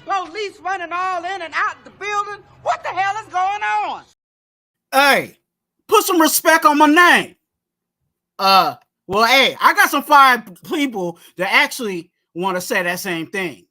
Police running all in and out the building. What the hell is going on? Hey, put some respect on my name. Well, hey, I got some 5 people that actually want to say that same thing.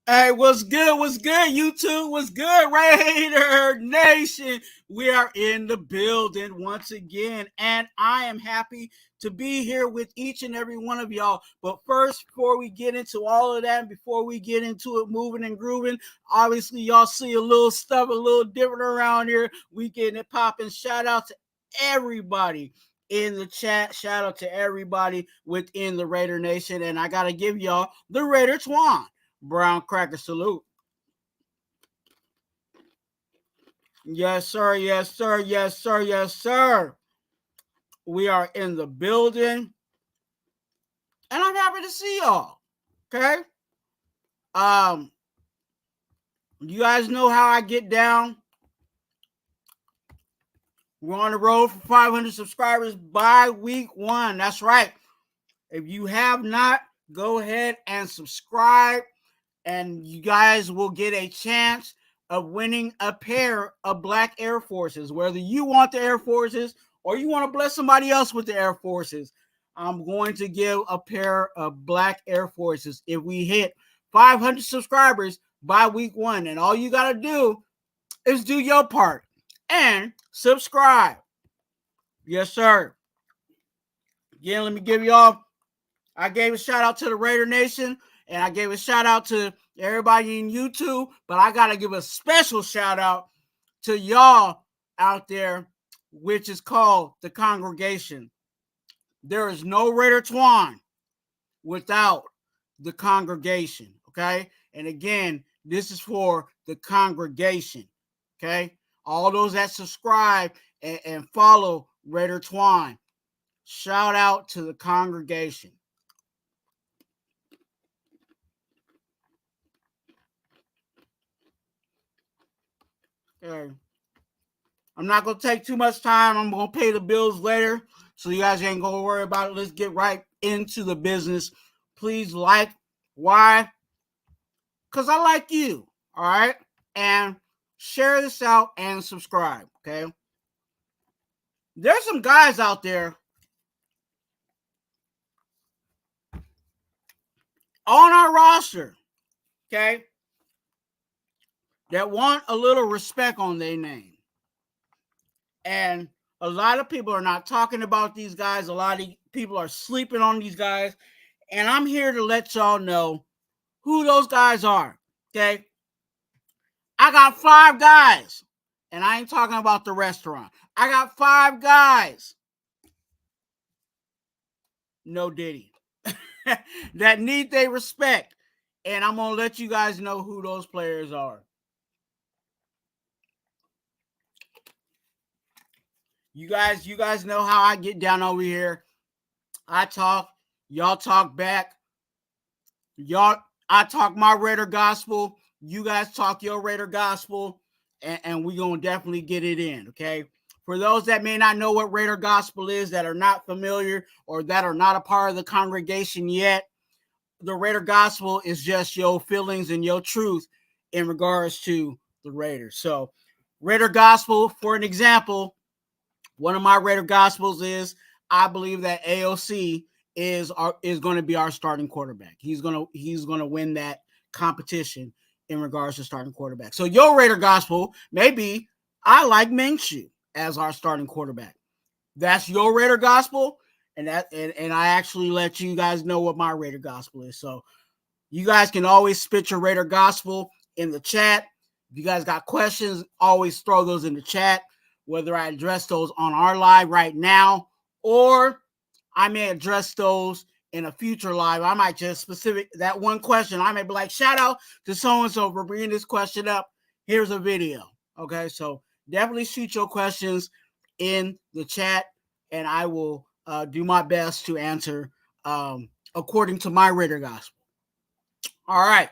Hey, what's good? What's good, YouTube? What's good, Raider Nation? We are in the building once again, and I am happy to be here with each and every one of y'all. But first, before we get into all of that, and before we get into it moving and grooving, obviously y'all see a little stuff a little different around here. We getting it popping. Shout out to everybody in the chat. Shout out to everybody within the Raider Nation, and I gotta give y'all the Raider Twuan brown cracker salute. Yes, sir. Yes, sir. Yes, sir. Yes, sir. We are in the building, and I'm happy to see y'all. Okay. You guys know how I get down. We're on the road for 500 subscribers by week 1. That's right. If you have not, go ahead and subscribe, and you guys will get a chance of winning a pair of black Air Forces. Whether you want the Air Forces or you want to bless somebody else with the Air Forces, I'm going to give a pair of black Air Forces if we hit 500 subscribers by week 1. And all you got to do is do your part and subscribe. Yes, sir. Again, let me give y'all, I gave a shout out to the Raider Nation, and I gave a shout out to everybody in YouTube, but I got to give a special shout out to y'all out there, which is called the congregation. There is no Raider Twuan without the congregation, okay? And again, this is for the congregation, okay? All those that subscribe and follow Raider Twuan, shout out to the congregation. Okay. I'm not going to take too much time. I'm going to pay the bills later, so you guys ain't going to worry about it. Let's get right into the business. Please like. Why? Because I like you, all right? And share this out and subscribe, okay? There's some guys out there on our roster, okay, that want a little respect on their name. And a lot of people are not talking about these guys. A lot of people are sleeping on these guys. And I'm here to let y'all know who those guys are, okay? I got 5 guys, and I ain't talking about the restaurant. I got 5 guys, no Diddy, that need their respect. And I'm going to let you guys know who those players are. You guys know how I get down over here. I talk, y'all talk back. I talk my Raider gospel. You guys talk your Raider gospel, and we're going to definitely get it in, okay? For those that may not know what Raider gospel is, that are not familiar or that are not a part of the congregation yet, the Raider gospel is just your feelings and your truth in regards to the Raiders. So Raider gospel, for an example, one of my Raider gospels is I believe that AOC is going to be our starting quarterback. He's going to win that competition in regards to starting quarterback. So your Raider gospel may be, I like Minshew as our starting quarterback. That's your Raider gospel, and I actually let you guys know what my Raider gospel is. So you guys can always spit your Raider gospel in the chat. If you guys got questions, always throw those in the chat, whether I address those on our live right now or I may address those in a future live. I might just specific that one question. I may be like, shout out to so-and-so for bringing this question up. Here's a video. Okay, so definitely shoot your questions in the chat, and I will do my best to answer according to my Raider gospel. All right.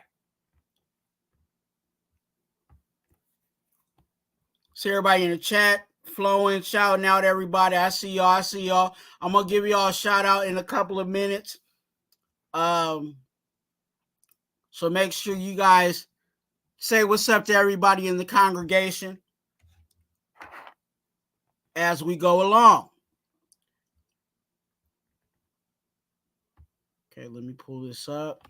See everybody in the chat flowing, shouting out everybody. I see y'all. I'm gonna give y'all a shout out in a couple of minutes. So make sure you guys say what's up to everybody in the congregation as we go along. Okay, let me pull this up.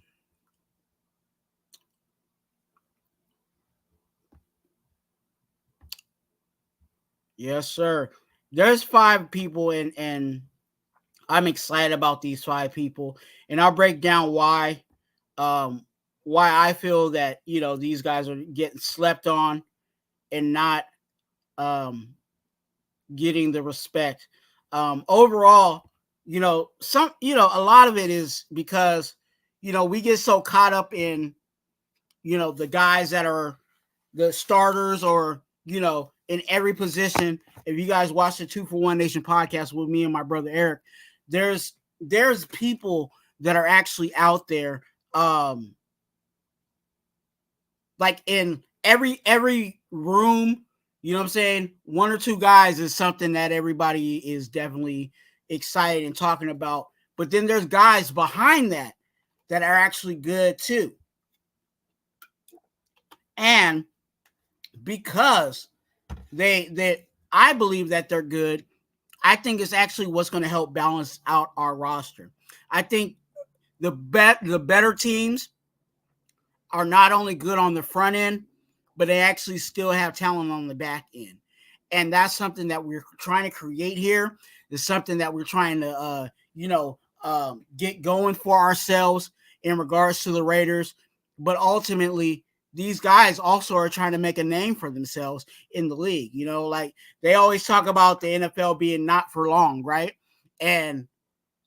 Yes, sir. There's 5 people, and I'm excited about these 5 people, and I'll break down why I feel that these guys are getting slept on and not getting the respect. Overall, a lot of it is because we get so caught up in the guys that are the starters or in every position. If you guys watch the 2 for 1 Nation podcast with me and my brother Eric, there's people that are actually out there like in every room, you know what I'm saying? 1 or 2 guys is something that everybody is definitely excited and talking about. But then there's guys behind that are actually good too. And because I believe that they're good, I think it's actually what's going to help balance out our roster. I think the better teams are not only good on the front end, but they actually still have talent on the back end. And that's something that we're trying to create here. It's something that we're trying to, get going for ourselves in regards to the Raiders. But ultimately, these guys also are trying to make a name for themselves in the league. Like they always talk about the NFL being not for long, right? And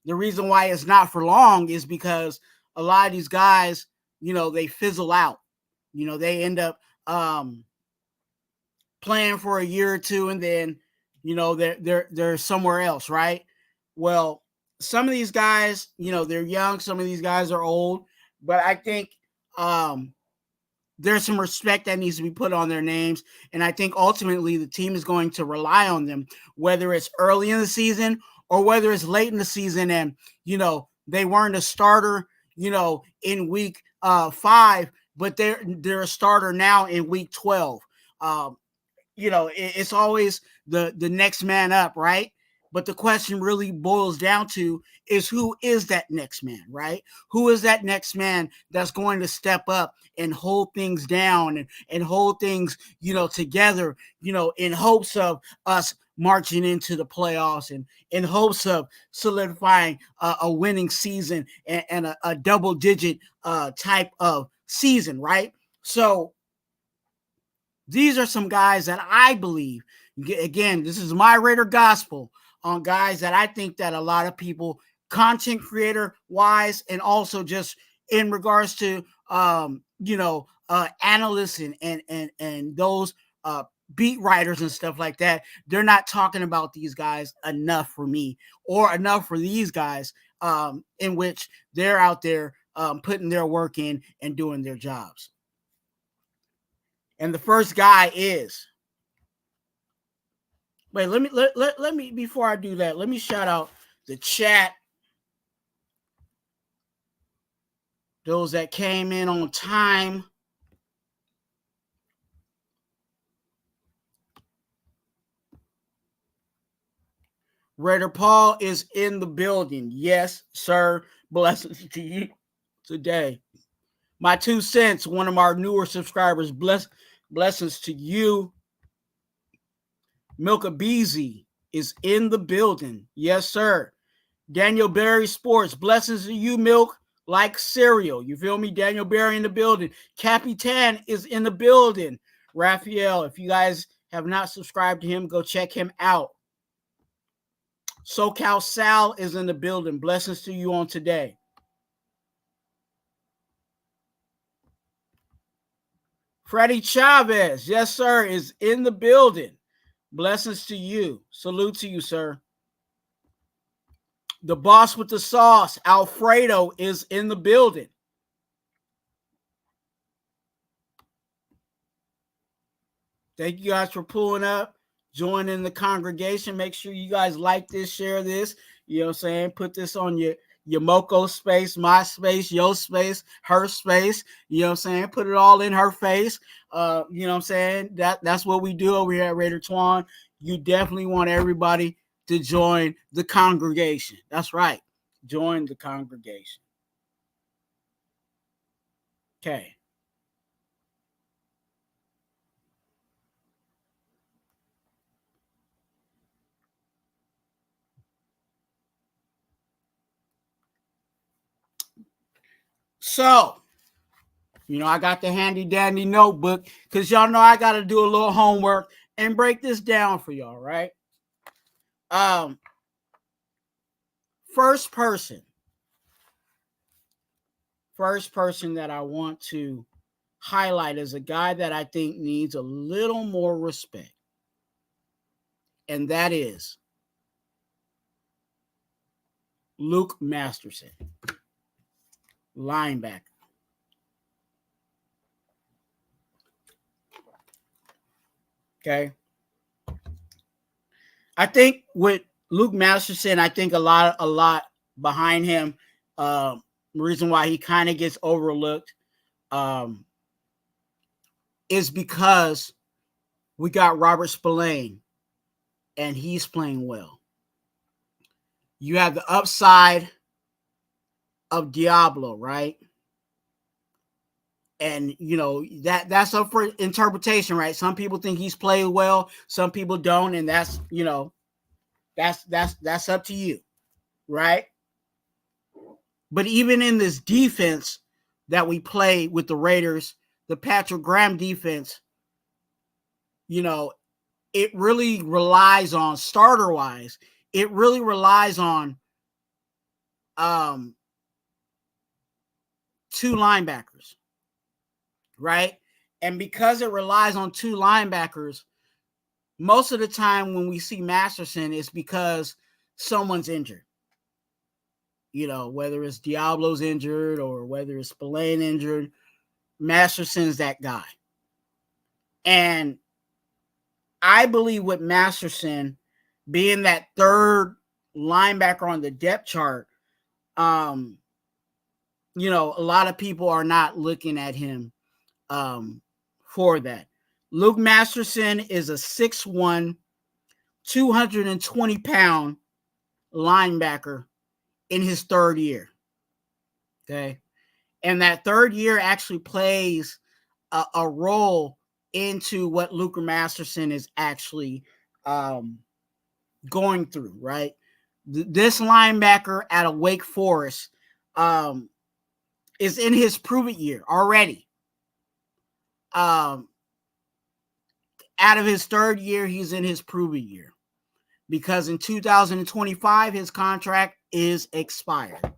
the reason why it's not for long is because a lot of these guys, they fizzle out. They end up playing for a year or two, and then they're somewhere else, right? Well, some of these guys, they're young. Some of these guys are old, but I think there's some respect that needs to be put on their names, and I think ultimately the team is going to rely on them, whether it's early in the season or whether it's late in the season, and they weren't a starter, in week 5, but they're a starter now in week 12. It's always the next man up, right? But the question really boils down to is who is that next man, right? Who is that next man that's going to step up and hold things down and hold things, together, in hopes of us marching into the playoffs and in hopes of solidifying a winning season and a double-digit type of season, right? So these are some guys that I believe, again, this is my Raider gospel on guys that I think that a lot of people, content creator wise, and also just in regards to, analysts and those beat writers and stuff like that, they're not talking about these guys enough for me or enough for these guys in which they're out there putting their work in and doing their jobs. And the first guy is, wait, let me before I do that, let me shout out the chat. Those that came in on time. Raider Paul is in the building. Yes, sir. Blessings to you today. My 2 cents, one of our newer subscribers. Blessings to you. Milka Beezy is in the building. Yes, sir. Daniel Berry Sports. Blessings to you, Milk. Like cereal. You feel me? Daniel Berry in the building. Capitan is in the building. Raphael, if you guys have not subscribed to him, go check him out. SoCal Sal is in the building. Blessings to you on today. Freddie Chavez, yes, sir, is in the building. Blessings to you. Salute to you, sir. The boss with the sauce, Alfredo, is in the building. Thank you guys for pulling up, joining the congregation. Make sure you guys like this, share this. You know what I'm saying? Put this on your Moko space, my space, your space, her space. You know what I'm saying? Put it all in her face. You know what I'm saying? That's what we do over here at Raider Twuan. You definitely want everybody to join the congregation. That's right. Join the congregation. Okay. So, you know, I got the handy dandy notebook because y'all know I got to do a little homework and break this down for y'all, right? First person that I want to highlight is a guy that I think needs a little more respect. And that is Luke Masterson, linebacker. Okay. I think with Luke Masterson, I think a lot behind him. The reason why he kind of gets overlooked is because we got Robert Spillane, and he's playing well. You have the upside of Diablo, right? And you know that's up for interpretation, right? Some people think he's played well, some people don't, and that's that's up to you, right? But even in this defense that we play with the Raiders, the Patrick Graham defense, you know, it really relies on starter wise. It really relies on two linebackers, right? And because it relies on two linebackers, most of the time when we see Masterson, it's because someone's injured. You know, whether it's Diablo's injured or whether it's Spillane injured, Masterson's that guy. And I believe with Masterson being that third linebacker on the depth chart, you know, a lot of people are not looking at him for that. Luke Masterson is a 6'1", 220-pound linebacker in his third year. Okay. And that third year actually plays a role into what Luke Masterson is actually going through, right? This linebacker out of Wake Forest is in his prove it year already. Out of his third year, he's in his prove it year because in 2025, his contract is expired.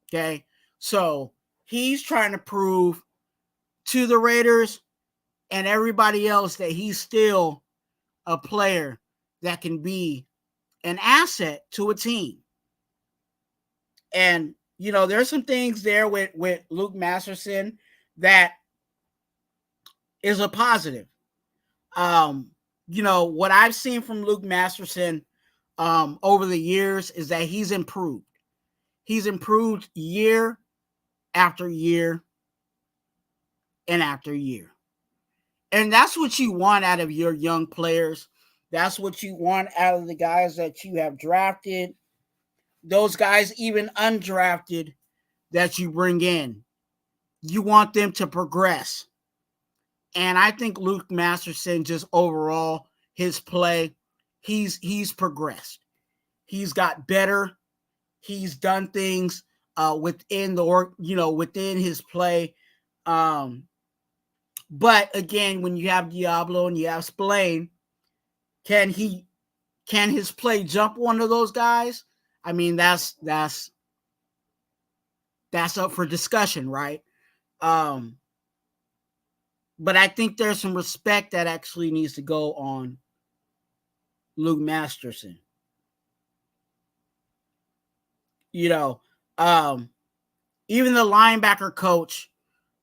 Okay. So he's trying to prove to the Raiders and everybody else that he's still a player that can be an asset to a team. And, you know, there's some things there with Luke Masterson that is a positive. You know, what I've seen from Luke Masterson over the years is that he's improved. He's improved year after year and after year. And that's what you want out of your young players. That's what you want out of the guys that you have drafted. Those guys, even undrafted, that you bring in. You want them to progress. And I think Luke Masterson, just overall, his play, he's progressed. He's got better. He's done things within within his play. But again, when you have Diablo and you have Spillane, can his play jump one of those guys? I mean, that's up for discussion, right? But I think there's some respect that actually needs to go on Luke Masterson. Even the linebacker coach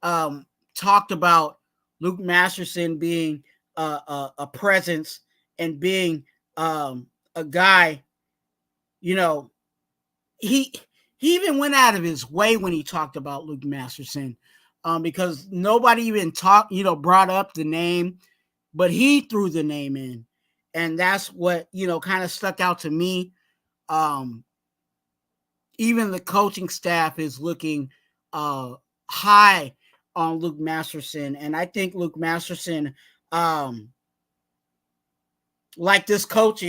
talked about Luke Masterson being a presence and being a guy. He even went out of his way when he talked about Luke Masterson, because nobody even brought up the name, but he threw the name in, and that's what kind of stuck out to me. Even the coaching staff is looking high on Luke Masterson, and I think Luke Masterson, like this coach,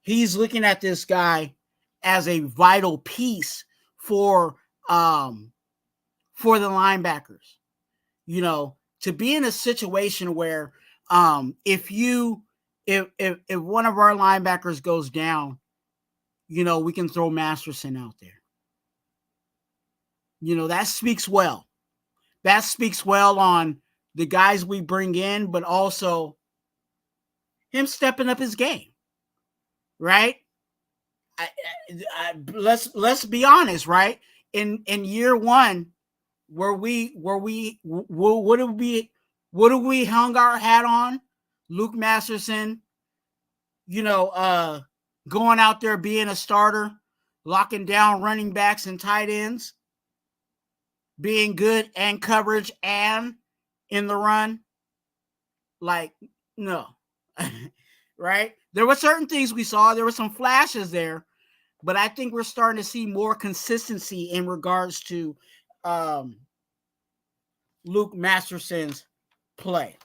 he's looking at this guy as a vital piece for the linebackers. To be in a situation where if one of our linebackers goes down, we can throw Masterson out there. That speaks well. That speaks well on the guys we bring in, but also him stepping up his game, right? Let's be honest, right? In year one, what do we hung our hat on? Luke Masterson, going out there being a starter, locking down running backs and tight ends, being good and coverage and in the run. Like, no. Right? There were certain things we saw. There were some flashes there, but I think we're starting to see more consistency in regards to Luke Masterson's play.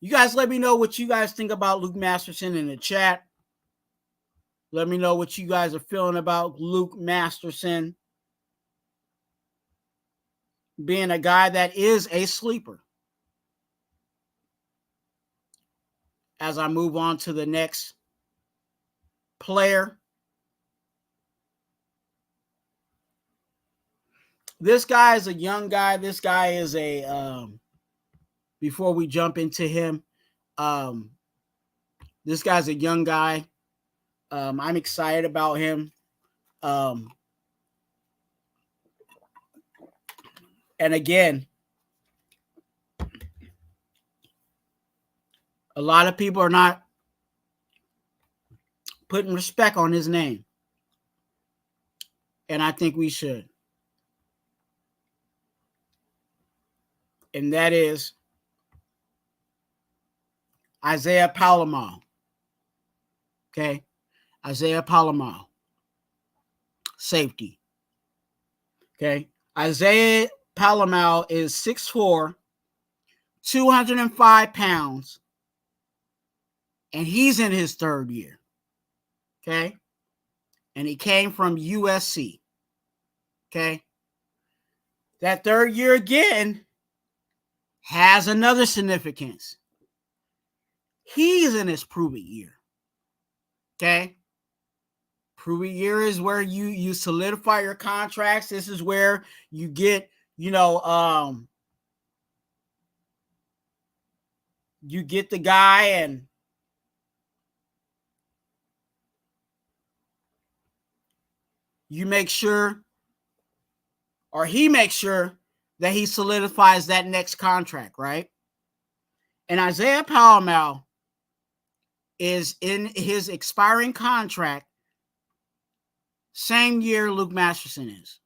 You guys let me know what you guys think about Luke Masterson in the chat. Let me know what you guys are feeling about Luke Masterson being a guy that is a sleeper. As I move on to the next player. This guy is a young guy. This guy is before we jump into him, this guy's a young guy. I'm excited about him. And again, a lot of people are not putting respect on his name. And I think we should. And that is Isaiah Palomal. Okay? Isaiah Palomal. Safety. Okay? Isaiah Palomal is 6'4", 205 pounds, and he's in his third year. Okay? And he came from USC. Okay? That third year again has another significance. He's in his prove-it year. Okay? Prove-it year is where you solidify your contracts. This is where you get, you get the guy and you make sure, or he makes sure that he solidifies that next contract, right? And Isaiah Palomal is in his expiring contract, same year Luke Masterson is.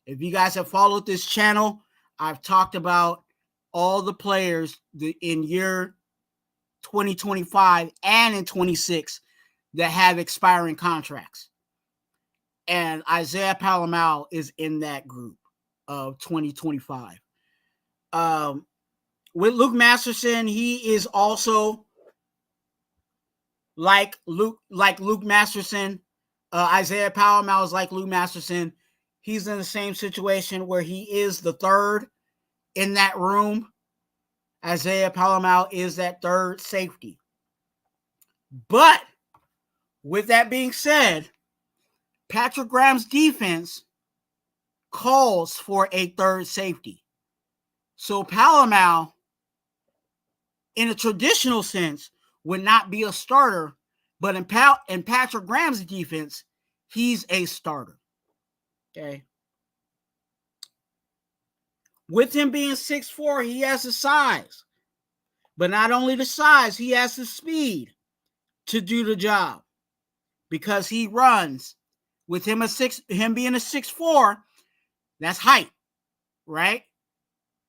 If you guys have followed this channel, I've talked about all the players in year 2025 and in 26 that have expiring contracts. And Isaiah Palomal is in that group of 2025. With Luke Masterson, he is also like Luke Masterson. Isaiah Palomal is like Luke Masterson. He's in the same situation where he is the third in that room. Isaiah Palomal is that third safety. But with that being said, Patrick Graham's defense calls for a third safety. So Palomal, in a traditional sense, would not be a starter, but in Patrick Graham's defense, he's a starter. Okay. With him being 6'4", he has the size. But not only the size, he has the speed to do the job. Because he runs with him being a 6'4", that's height, right?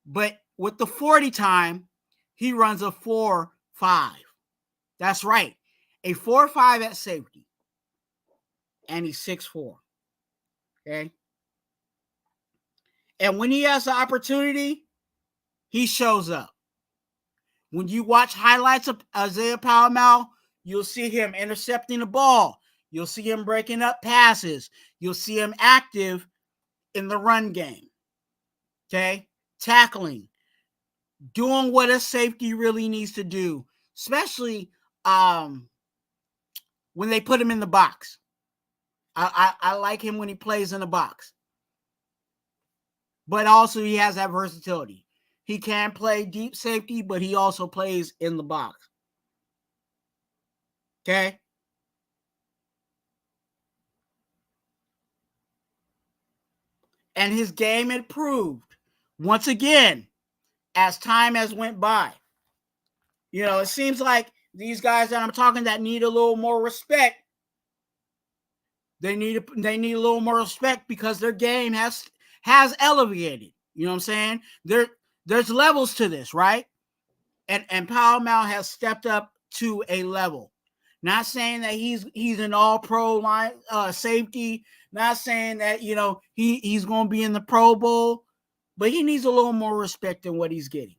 But with the 40 time, he runs a 4.5. That's right. A 4.5 at safety. And he's 6'4". Okay. And when he has the opportunity, he shows up. When you watch highlights of Isaiah Palomal, you'll see him intercepting the ball. You'll see him breaking up passes. You'll see him active in the run game. Okay? Tackling. Doing what a safety really needs to do. Especially when they put him in the box. I like him when he plays in the box. But also he has that versatility. He can play deep safety, but he also plays in the box. Okay? And his game improved once again as time has went by. You know, it seems like these guys that I'm talking that need a little more respect, they need a little more respect because their game has elevated. You know what I'm saying? There's levels to this, right? And Palomal has stepped up to a level. Not saying that he's an all-pro line safety. Not saying that, you know, he's going to be in the Pro Bowl, but he needs a little more respect than what he's getting.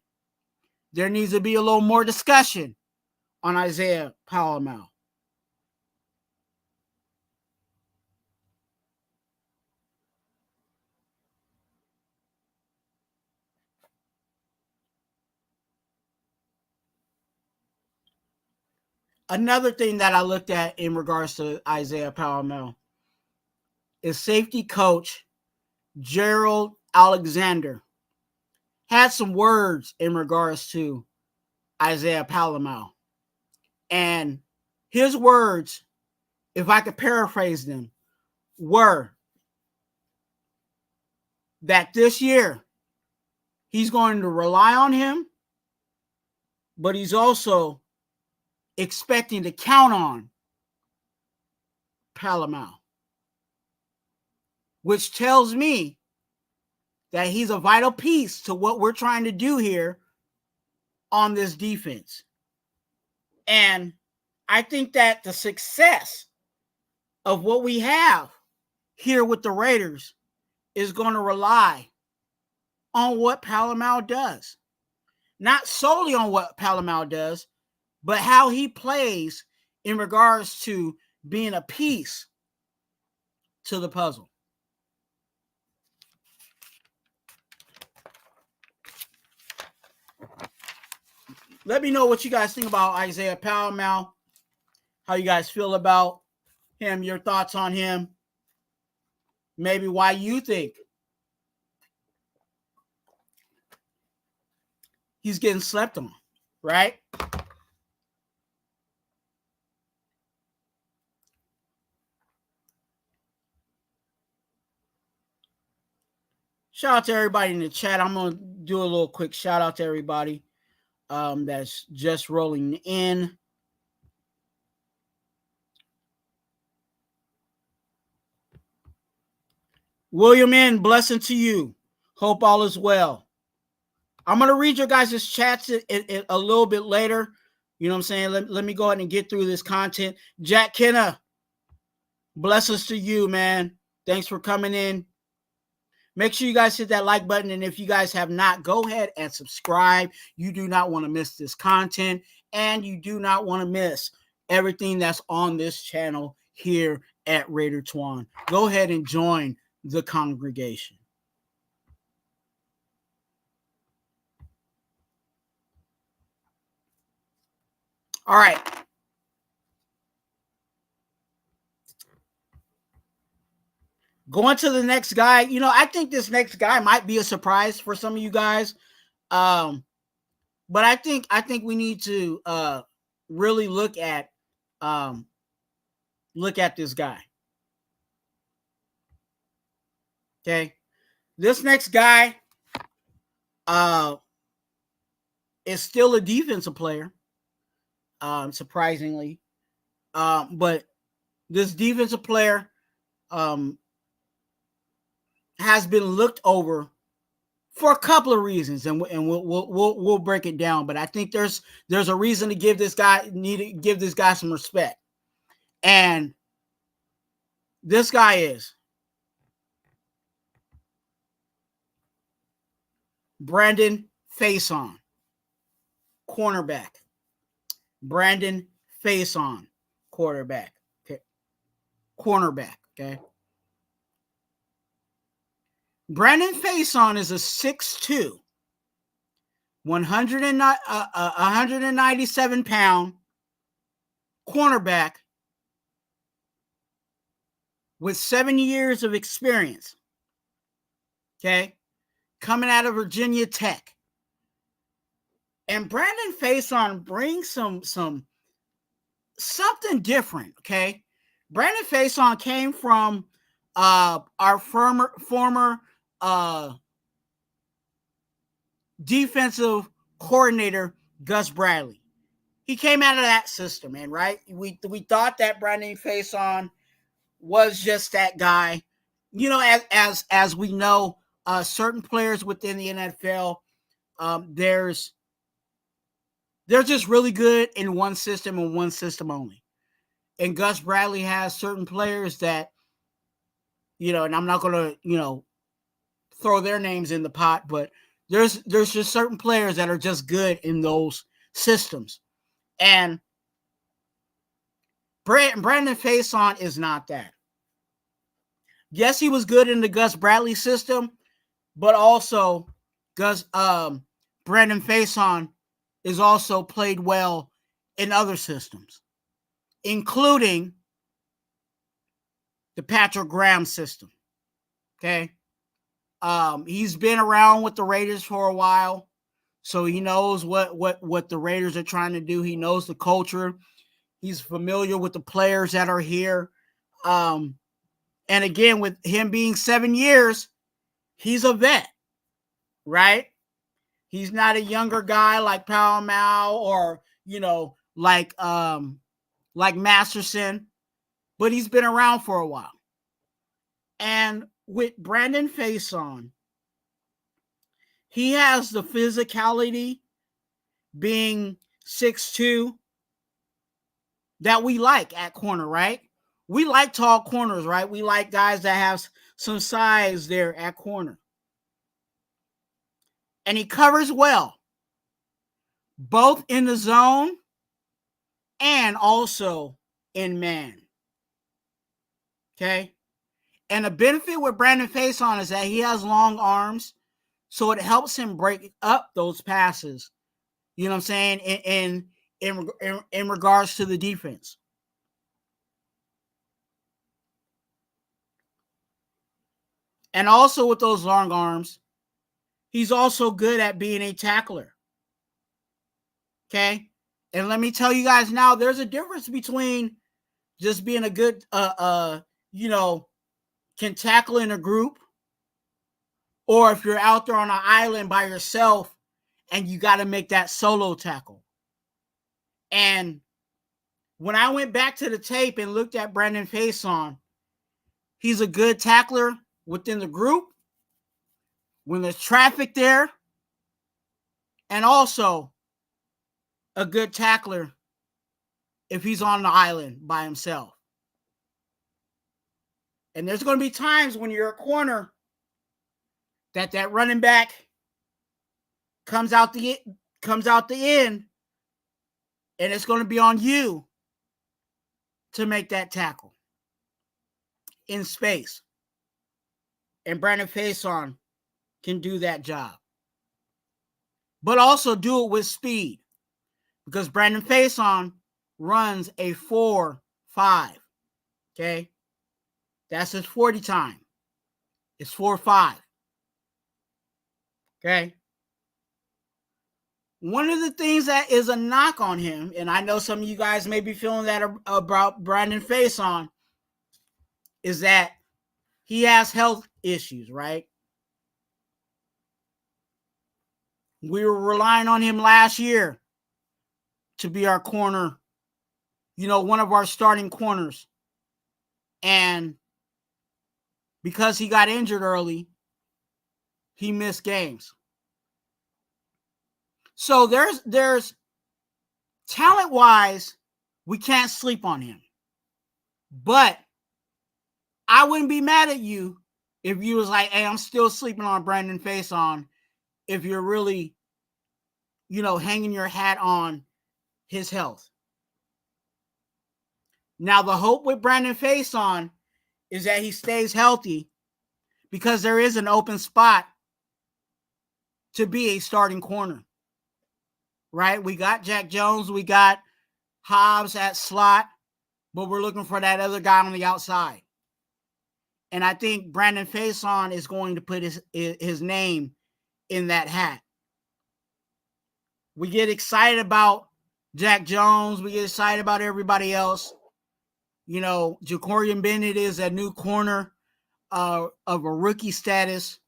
There needs to be a little more discussion on Isaiah Palomal. Another thing that I looked at in regards to Isaiah Palomal is safety coach Gerald Alexander had some words in regards to Isaiah Palomal. And his words, if I could paraphrase them, were that this year he's going to rely on him, but he's also expecting to count on Palomal, which tells me that he's a vital piece to what we're trying to do here on this defense. And I think that the success of what we have here with the Raiders is going to rely on what Palomal does. Not solely on what Palomal does, but how he plays in regards to being a piece to the puzzle. Let me know what you guys think about Isaiah Palomal, how you guys feel about him, your thoughts on him, maybe why you think he's getting slept on, right? Shout out to everybody in the chat. I'm going to do a little quick shout out to everybody that's just rolling in. William N., blessing to you. Hope all is well. I'm going to read your guys' chats a little bit later. You know what I'm saying? Let me go ahead and get through this content. Jack Kenna, blessings to you, man. Thanks for coming in. Make sure you guys hit that like button. And if you guys have not, go ahead and subscribe. You do not want to miss this content. And you do not want to miss everything that's on this channel here at Raider Twuan. Go ahead and join the congregation. All right. Going to the next guy. You know, I think this next guy might be a surprise for some of you guys. But I think we need to really look at this guy. Okay. This next guy is still a defensive player. Surprisingly. But this defensive player has been looked over for a couple of reasons, and we'll break it down. But I think there's a reason to give this guy some respect, and this guy is Brandon Faison, cornerback. Brandon Faison, quarterback. Okay, cornerback. Okay. Brandon Faison is a 6'2", 197-pound cornerback with 7 years of experience. Okay, coming out of Virginia Tech. And Brandon Faison brings something different. Okay, Brandon Faison came from our former defensive coordinator, Gus Bradley. He came out of that system, man, right? We thought that Brandon Faison was just that guy. You know, as we know, certain players within the NFL, they're just really good in one system and one system only. And Gus Bradley has certain players that, you know, and I'm not going to, you know, throw their names in the pot, but there's just certain players that are just good in those systems. And Brandon Faison is not that. Yes, he was good in the Gus Bradley system, but also Brandon Faison is also played well in other systems, including the Patrick Graham system. Okay. He's been around with the Raiders for a while, so he knows what the Raiders are trying to do. He knows the culture. He's familiar with the players that are here. And again, with him being 7 years, he's a vet, right? He's not a younger guy like Power Mal or, you know, like Masterson, but he's been around for a while. And with Brandon Faison, he has the physicality, being 6'2", that we like at corner, right? We like tall corners, right? We like guys that have some size there at corner. And he covers well, both in the zone and also in man. Okay? And the benefit with Brandon Faison is that he has long arms, so it helps him break up those passes. You know what I'm saying? In regards to the defense. And also with those long arms, he's also good at being a tackler. Okay? And let me tell you guys now, there's a difference between just being a good, you know, can tackle in a group, or if you're out there on an island by yourself and you got to make that solo tackle. And when I went back to the tape and looked at Brandon Faison, he's a good tackler within the group. When there's traffic there, and also a good tackler if he's on the island by himself. And there's going to be times when you're a corner that running back comes out the end, and it's going to be on you to make that tackle in space. And Brandon Faison can do that job. But also do it with speed, because Brandon Faison runs a 4.5. Okay? That's his 40 time. It's 4.5. Okay? One of the things that is a knock on him, and I know some of you guys may be feeling that about Brandon Faison, is that he has health issues, right? We were relying on him last year to be our corner, one of our starting corners. And because he got injured early, he missed games. So there's talent-wise, we can't sleep on him. But I wouldn't be mad at you if you was like, hey, I'm still sleeping on Brandon Faison, if you're really, hanging your hat on his health. Now, the hope with Brandon Faison is that he stays healthy, because there is an open spot to be a starting corner, right? We got Jack Jones, we got Hobbs at slot, but we're looking for that other guy on the outside. And I think Brandon Faison is going to put his name in that hat. We get excited about Jack Jones. We get excited about everybody else. Jacorian Bennett is a new corner of a rookie status.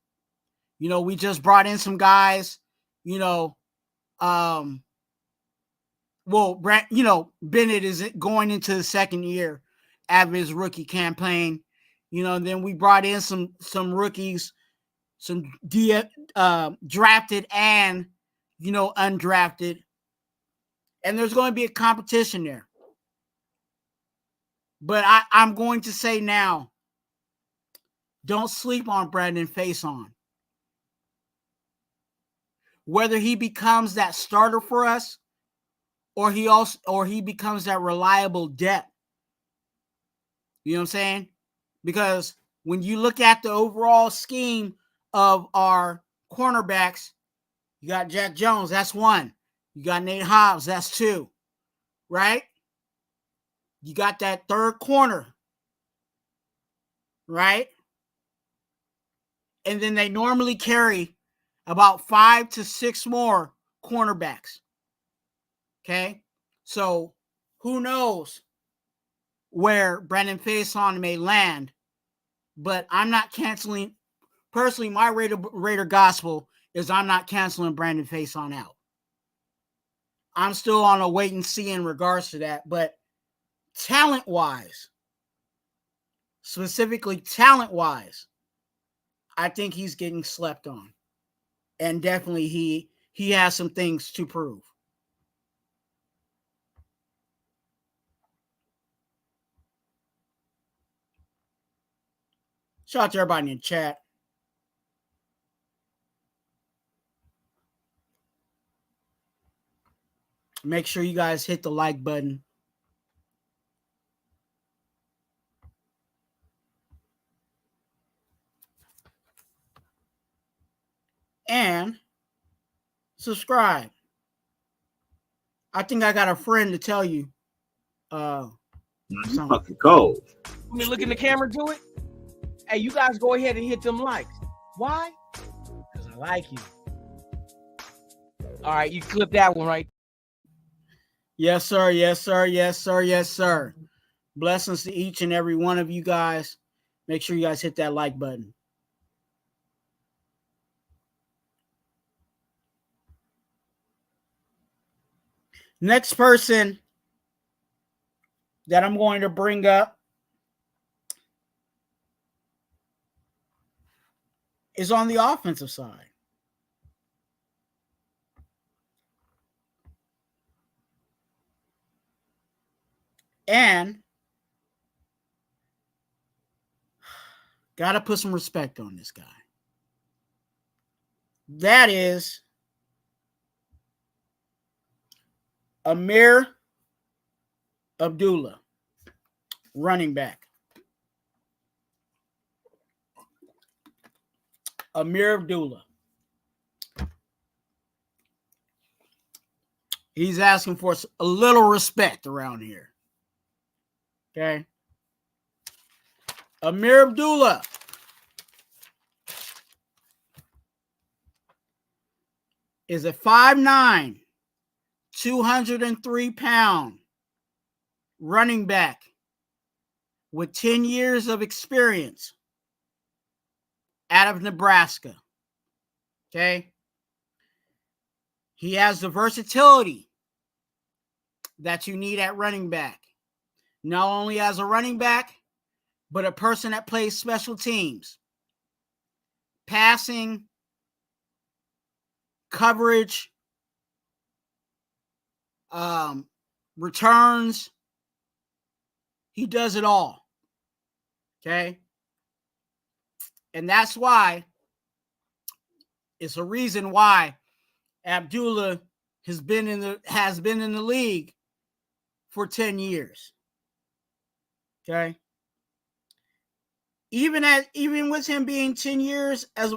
We just brought in some guys, Bennett is going into the second year of his rookie campaign. Then we brought in some rookies, some drafted and, undrafted. And there's going to be a competition there. But I'm going to say now, don't sleep on Brandon Faison. Whether he becomes that starter for us, or he becomes that reliable depth. You know what I'm saying? Because when you look at the overall scheme of our cornerbacks, you got Jack Jones, that's one. You got Nate Hobbs, that's two. Right? You got that third corner. Right? And then they normally carry about 5 to 6 more cornerbacks. Okay? So who knows where Brandon Faison may land, but I'm not canceling. Personally, my Raider gospel is I'm not canceling Brandon Faison out. I'm still on a wait and see in regards to that, but talent-wise, specifically talent-wise, I think he's getting slept on. And definitely he has some things to prove. Shout out to everybody in the chat. Make sure you guys hit the like button. And subscribe. I think I got a friend to tell you. Fucking cold. Let me look in the camera, do it. Hey, you guys go ahead and hit them likes. Why? Because I like you. All right, you clip that one right. Yes, sir. Yes, sir. Yes, sir. Yes, sir. Blessings to each and every one of you guys. Make sure you guys hit that like button. Next person that I'm going to bring up is on the offensive side. And gotta put some respect on this guy. That is Ameer Abdullah, running back. Ameer Abdullah. He's asking for a little respect around here. Okay. Ameer Abdullah is a 5'9", 203-pound running back with 10 years of experience out of Nebraska. Okay. He has the versatility that you need at running back. Not only as a running back, but a person that plays special teams, passing, coverage, returns. He does it all. Okay. And that's why it's a reason why Abdullah has been in the league for 10 years. Okay. Even with him being 10 years as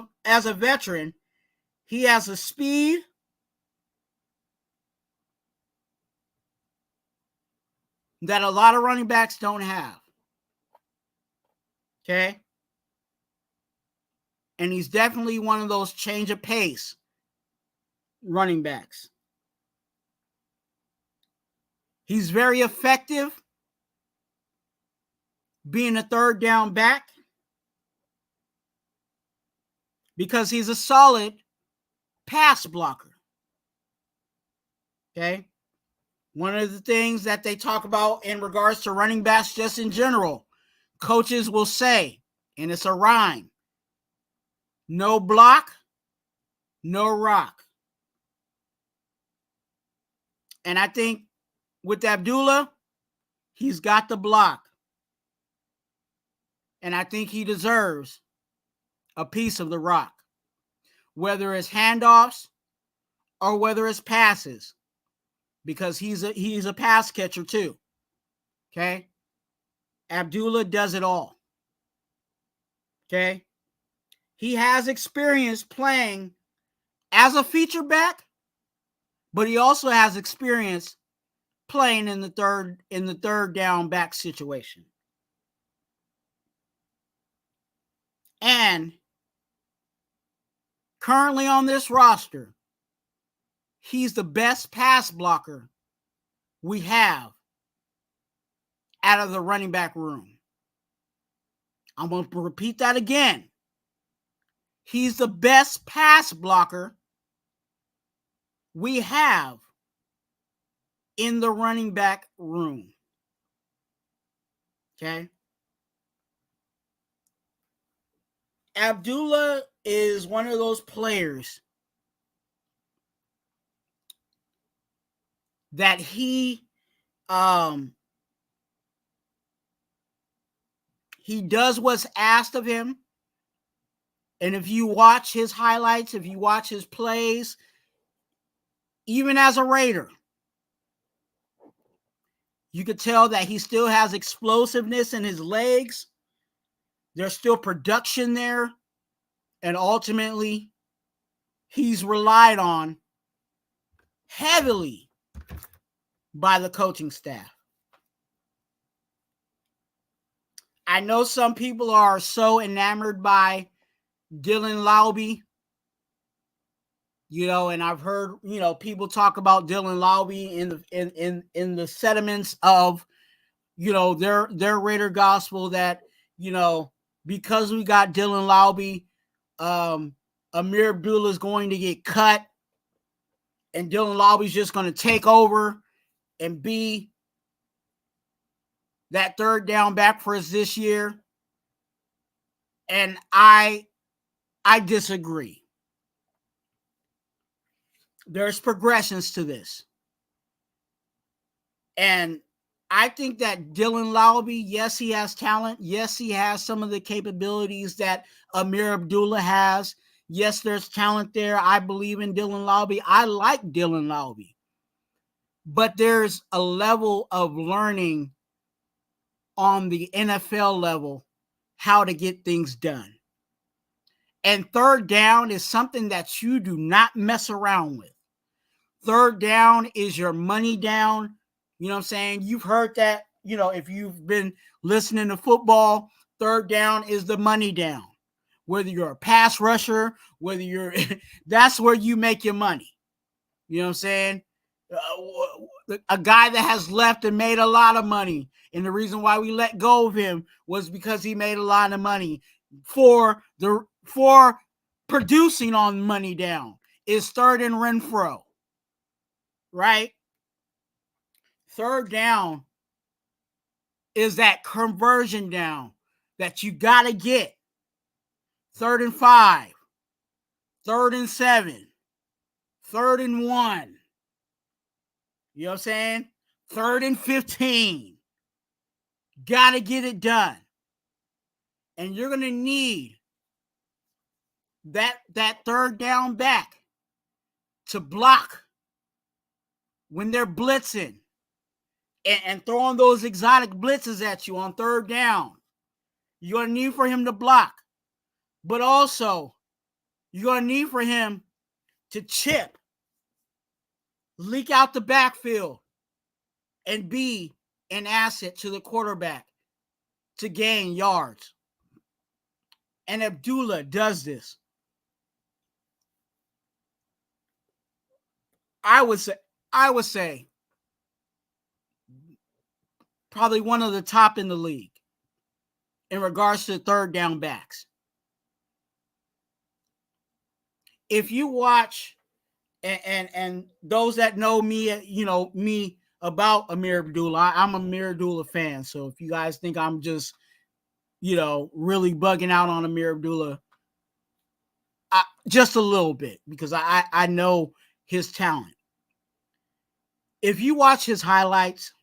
a veteran, he has a speed that a lot of running backs don't have. Okay. And he's definitely one of those change of pace running backs. He's very effective being a third down back because he's a solid pass blocker. Okay. One of the things that they talk about in regards to running backs just in general, coaches will say, and it's a rhyme, no block, no rock. And I think with Abdullah, he's got the block. And I think he deserves a piece of the rock, whether it's handoffs or whether it's passes, because he's a pass catcher too. Okay. Abdullah does it all. Okay. He has experience playing as a feature back, but he also has experience playing in the third down back situation. And currently on this roster, he's the best pass blocker we have out of the running back room. I'm going to repeat that again. He's the best pass blocker we have in the running back room. Okay. Abdullah is one of those players that he does what's asked of him. And if you watch his highlights, if you watch his plays, even as a Raider, you could tell that he still has explosiveness in his legs. There's still production there. And ultimately, he's relied on heavily by the coaching staff. I know some people are so enamored by Dylan Laube, and I've heard, people talk about Dylan Laube in the sediments of, their Raider gospel that, because we got Dylan Laube, Ameer Abdullah is going to get cut, and Dylan Laube is just going to take over and be that third down back for us this year. And I disagree. There's progressions to this. And I think that Dylan Lowby, yes, he has talent. Yes, he has some of the capabilities that Ameer Abdullah has. Yes, there's talent there. I believe in Dylan Lowby. I like Dylan Lowby. But there's a level of learning on the NFL level how to get things done. And third down is something that you do not mess around with. Third down is your money down. You know what I'm saying? You've heard that, if you've been listening to football, third down is the money down. Whether you're a pass rusher, whether you're, that's where you make your money. You know what I'm saying? A guy that has left and made a lot of money. And the reason why we let go of him was because he made a lot of money for producing on money down is third and Renfro. Right? Third down is that conversion down that you got to get. 3rd and 5, 3rd and 7, 3rd and 1. You know what I'm saying? 3rd and 15. Got to get it done. And you're going to need that third down back to block when they're blitzing and throwing those exotic blitzes at you on third down. You're going to need for him to block. But also, you're going to need for him to chip, leak out the backfield, and be an asset to the quarterback to gain yards. And Abdullah does this. I would say probably one of the top in the league in regards to third down backs. If you watch, and those that know me, me about Ameer Abdullah, I'm a Ameer Abdullah fan. So if you guys think I'm just, really bugging out on Ameer Abdullah, just a little bit, because I know his talent. If you watch his highlights,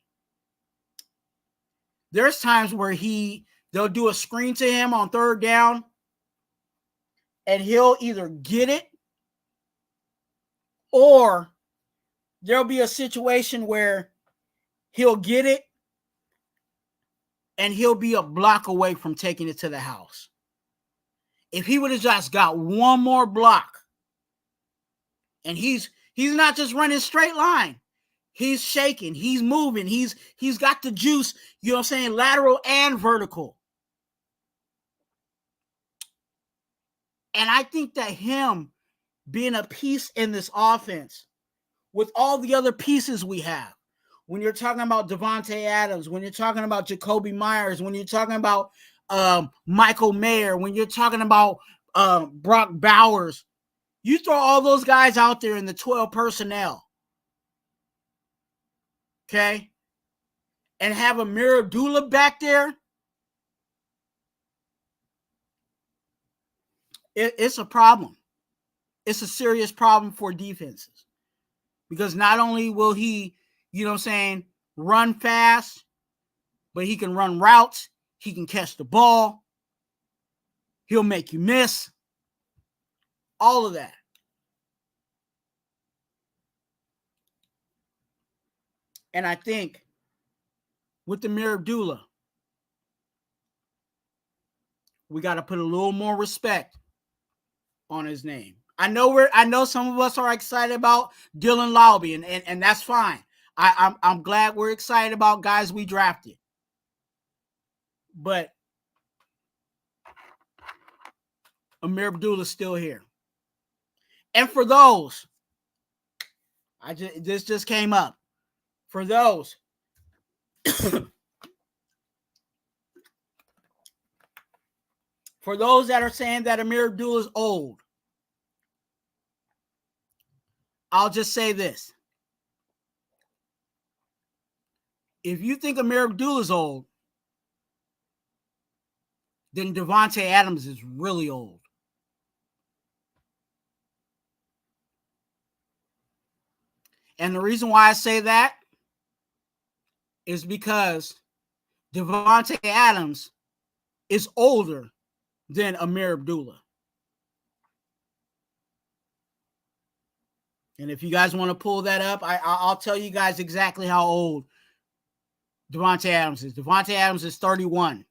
there's times where they'll do a screen to him on third down, and he'll either get it, or there'll be a situation where he'll get it and he'll be a block away from taking it to the house. If he would have just got one more block, and he's not just running straight line, he's shaking, he's moving, he's got the juice, you know what I'm saying, lateral and vertical. And I think that him being a piece in this offense with all the other pieces we have, when you're talking about Devontae Adams, when you're talking about Jacoby Myers, when you're talking about Michael Mayer, when you're talking about Brock Bowers, you throw all those guys out there in the 12 personnel, okay, and have Ameer Abdullah back there, it's a problem. It's a serious problem for defenses, because not only will he, run fast, but he can run routes. He can catch the ball. He'll make you miss. All of that. And I think with Ameer Abdullah, we got to put a little more respect on his name. I know some of us are excited about Dylan Lowby, and that's fine. I'm glad we're excited about guys we drafted. But Ameer Abdullah's still here. And for those, this just came up. For those that are saying that Ameer Abdullah is old, I'll just say this. If you think Ameer Abdullah is old, then Davante Adams is really old. And the reason why I say that is because Davante Adams is older than Ameer Abdullah. And if you guys want to pull that up, I'll tell you guys exactly how old Davante Adams is. Davante Adams is 31.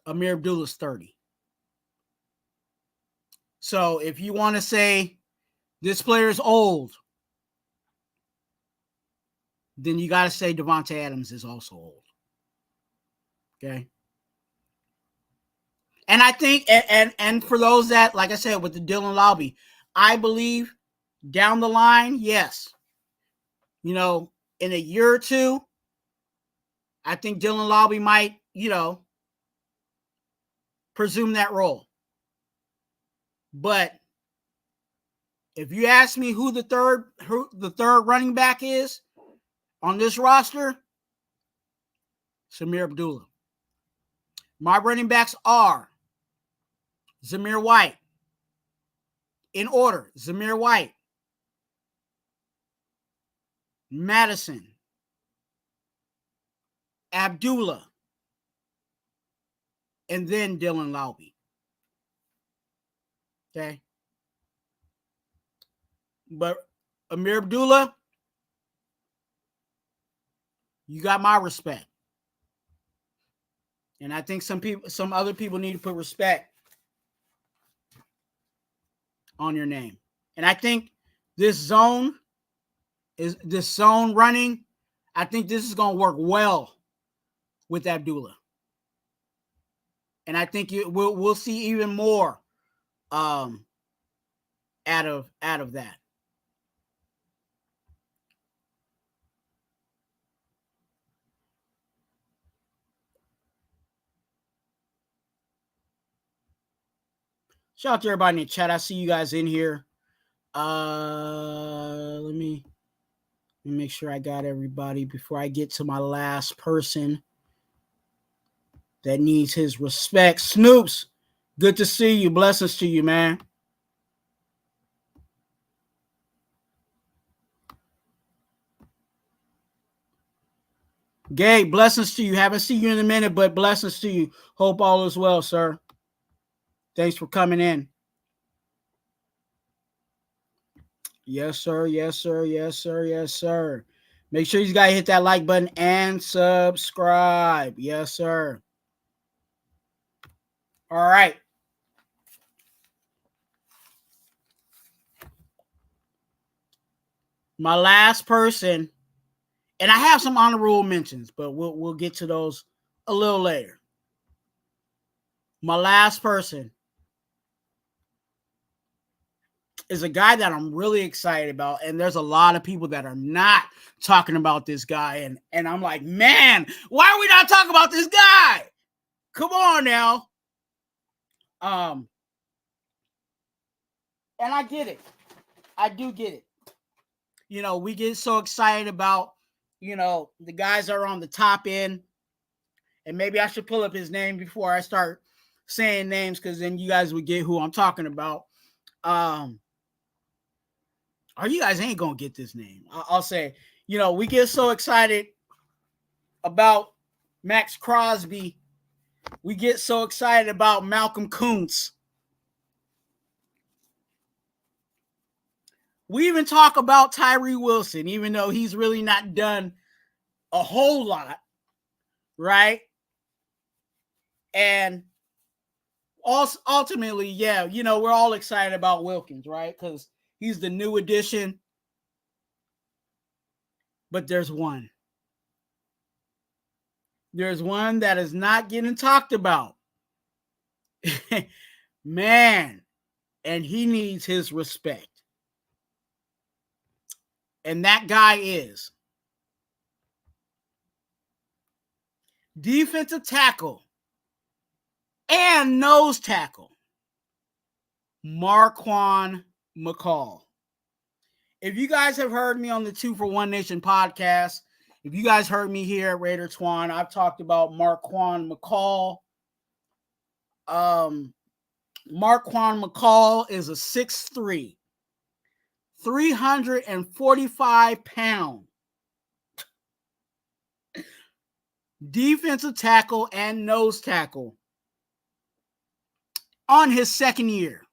Ameer Abdullah is 30. So if you want to say this player is old, then you got to say Davante Adams is also old. Okay. And I think, and for those that, like I said, with the Dylan Lobby, I believe down the line, yes. You know, in a year or two, I think Dylan Lobby might, you know, presume that role. But if you ask me who the third running back is on this roster, Ameer Abdullah. My running backs are Zamir White. In order, Zamir White, Madison, Abdullah, and then Dylan Lobby. Okay. But Ameer Abdullah, you got my respect. And I think some other people need to put respect on your name. And I think this zone running, I think this is going to work well with Abdullah. And I think we'll see even more out of that. Shout out to everybody in the chat. I see you guys in here. Let me make sure I got everybody before I get to my last person that needs his respect. Snoops, good to see you. Blessings to you, man. Gabe, blessings to you. Haven't seen you in a minute, but blessings to you. Hope all is well, sir. Thanks for coming in. Yes, sir. Yes, sir. Yes, sir. Yes, sir. Make sure you guys hit that like button and subscribe. Yes, sir. All right. My last person, and I have some honorable mentions, but we'll get to those a little later. My last person is a guy that I'm really excited about, and there's a lot of people that are not talking about this guy, and I'm like, man, why are we not talking about this guy? Come on now. And I get it. I do get it. You know, we get so excited about, you know, the guys that are on the top end, and maybe I should pull up his name before I start saying names, because then you guys would get who I'm talking about. Or you guys ain't gonna get this name. I'll say, you know, we get so excited about Max Crosby. We get so excited about Malcolm Kuntz. We even talk about Tyree Wilson, even though he's really not done a whole lot, right? And also, ultimately, yeah, you know, we're all excited about Wilkins, right? Because he's the new addition. But there's one. There's one that is not getting talked about. Man, and he needs his respect. And that guy is defensive tackle and nose tackle, Marquan McCall. If you guys have heard me on the 2 for 1 Nation podcast, if you guys heard me here at Raider Twuan, I've talked about Marquan McCall. Marquan McCall is a 6'3", 345-pound defensive tackle and nose tackle on his second year.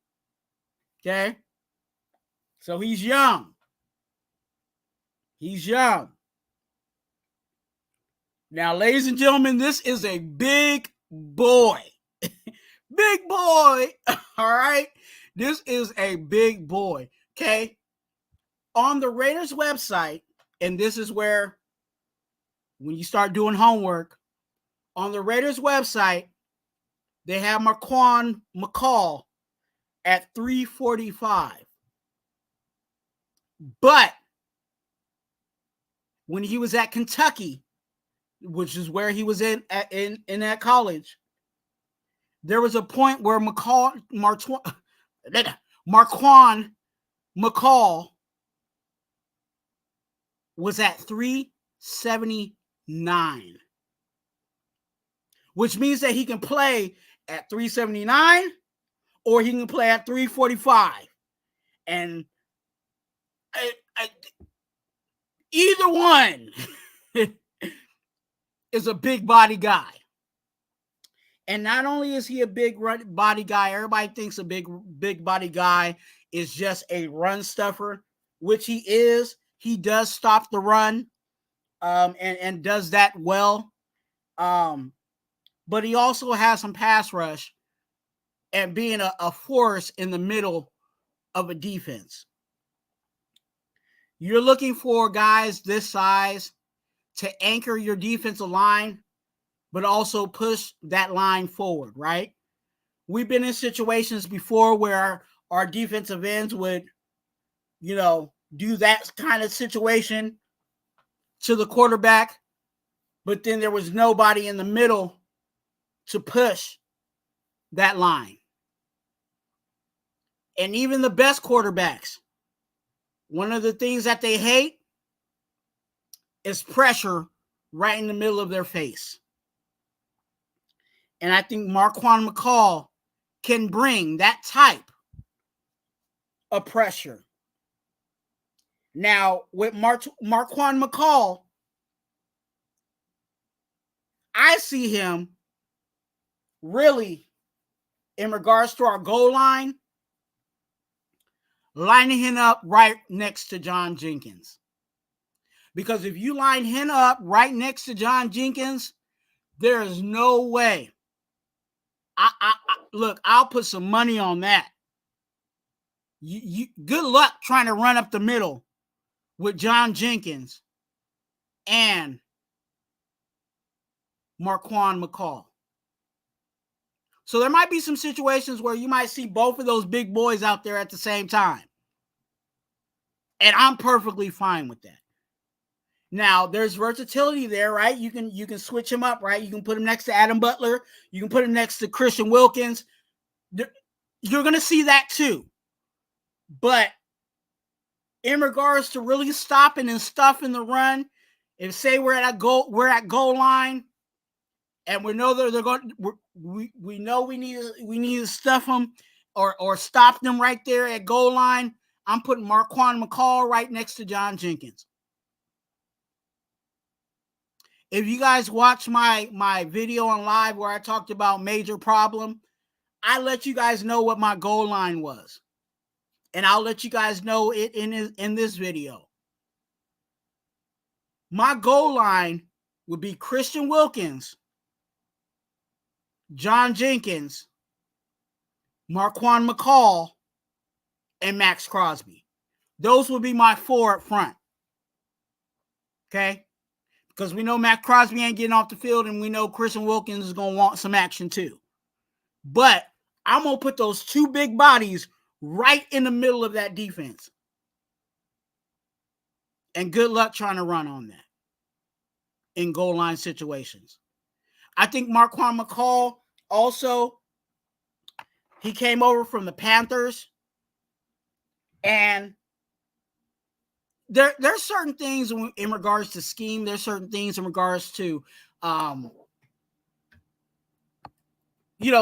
Okay? So he's young. He's young. Now, ladies and gentlemen, this is a big boy. Big boy. All right? This is a big boy. Okay? On the Raiders website, and this is where, when you start doing homework, on the Raiders website, they have Marquan McCall at 345. But when he was at Kentucky, which is where he was in that college, there was a point where Marquan McCall was at 379, which means that he can play at 379 or he can play at 345. And either one is a big body guy. And not only is he a big body guy, everybody thinks a big body guy is just a run stuffer, which he is. He does stop the run and does that well. But he also has some pass rush and being a force in the middle of a defense. You're looking for guys this size to anchor your defensive line, but also push that line forward, right? We've been in situations before where our defensive ends would, do that kind of situation to the quarterback, but then there was nobody in the middle to push that line. And even the best quarterbacks, one of the things that they hate is pressure right in the middle of their face. And I think Marquan McCall can bring that type of pressure. Now, with Marquan McCall, I see him really, in regards to our goal line, lining him up right next to John Jenkins. Because if you line him up right next to John Jenkins, there is no way. Look, I'll put some money on that. You good luck trying to run up the middle with John Jenkins and Marquan McCall. So there might be some situations where you might see both of those big boys out there at the same time. And I'm perfectly fine with that. Now, there's versatility there, right? You can switch him up, right? You can put him next to Adam Butler. You can put him next to Christian Wilkins. You're going to see that too. But in regards to really stopping and stuffing the run, if say we're at goal line, and we know that they're going, we know we need to stuff them or stop them right there at goal line, I'm putting Marquan McCall right next to John Jenkins. If you guys watch my video on live where I talked about major problem, I let you guys know what my goal line was. And I'll let you guys know it in this video. My goal line would be Christian Wilkins, John Jenkins, Marquan McCall, and Max Crosby. Those would be my four up front. Okay? Because we know Max Crosby ain't getting off the field, and we know Christian Wilkins is going to want some action too. But I'm going to put those two big bodies right in the middle of that defense. And good luck trying to run on that in goal line situations. I think Marquan McCall also, he came over from the Panthers. And there's certain things in regards to scheme. There's certain things in regards to,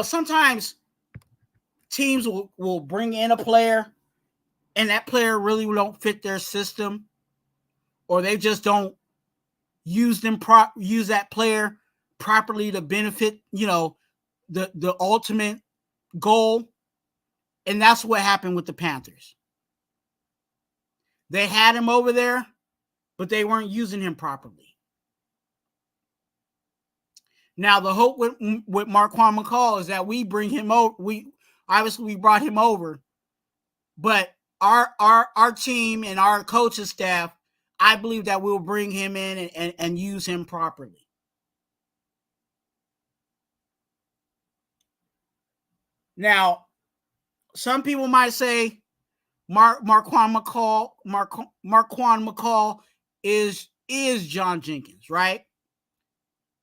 sometimes teams will bring in a player and that player really don't fit their system, or they just don't use that player properly to benefit, the ultimate goal. And that's what happened with the Panthers. They had him over there, but they weren't using him properly. Now, the hope with Marquan McCall is that we bring him over. We brought him over, but our team and our coaching staff, I believe that we'll bring him in and use him properly. Now, some people might say Marquan McCall is John Jenkins, right?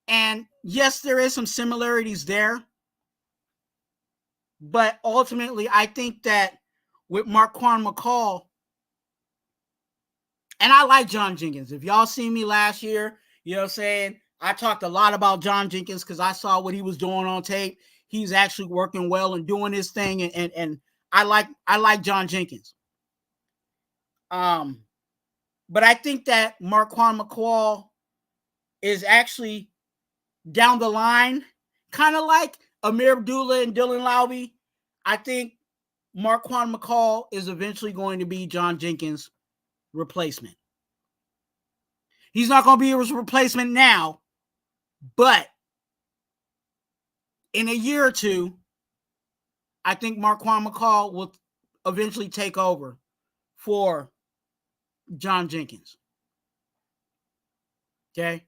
And yes, there is some similarities there. But ultimately, I think that with Marquan McCall, and I like John Jenkins. If y'all seen me last year, you know what I'm saying? I talked a lot about John Jenkins because I saw what he was doing on tape. He's actually working well and doing his thing. And I like John Jenkins. But I think that Marquan McCall is actually down the line, kind of like Ameer Abdullah and Dylan Lowby. I think Marquan McCall is eventually going to be John Jenkins' replacement. He's not going to be his replacement now, but in a year or two, I think Marquan McCall will eventually take over for John Jenkins. Okay?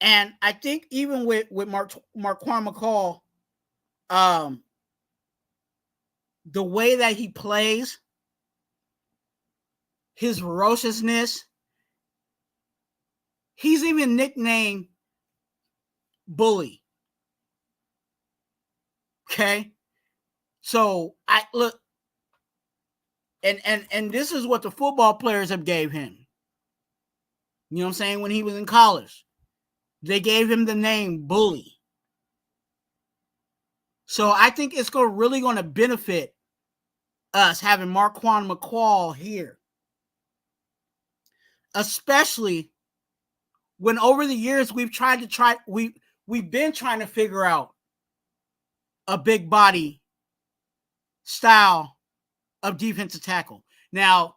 And I think even with Marquan McCall, the way that he plays, his ferociousness, he's even nicknamed Bully. Okay? So I look, and this is what the football players have gave him. You know what I'm saying? When he was in college, they gave him the name Bully. So I think it's really going to benefit us having Marquan McCall here. Especially when over the years we've been trying to figure out a big body style of defensive tackle. Now,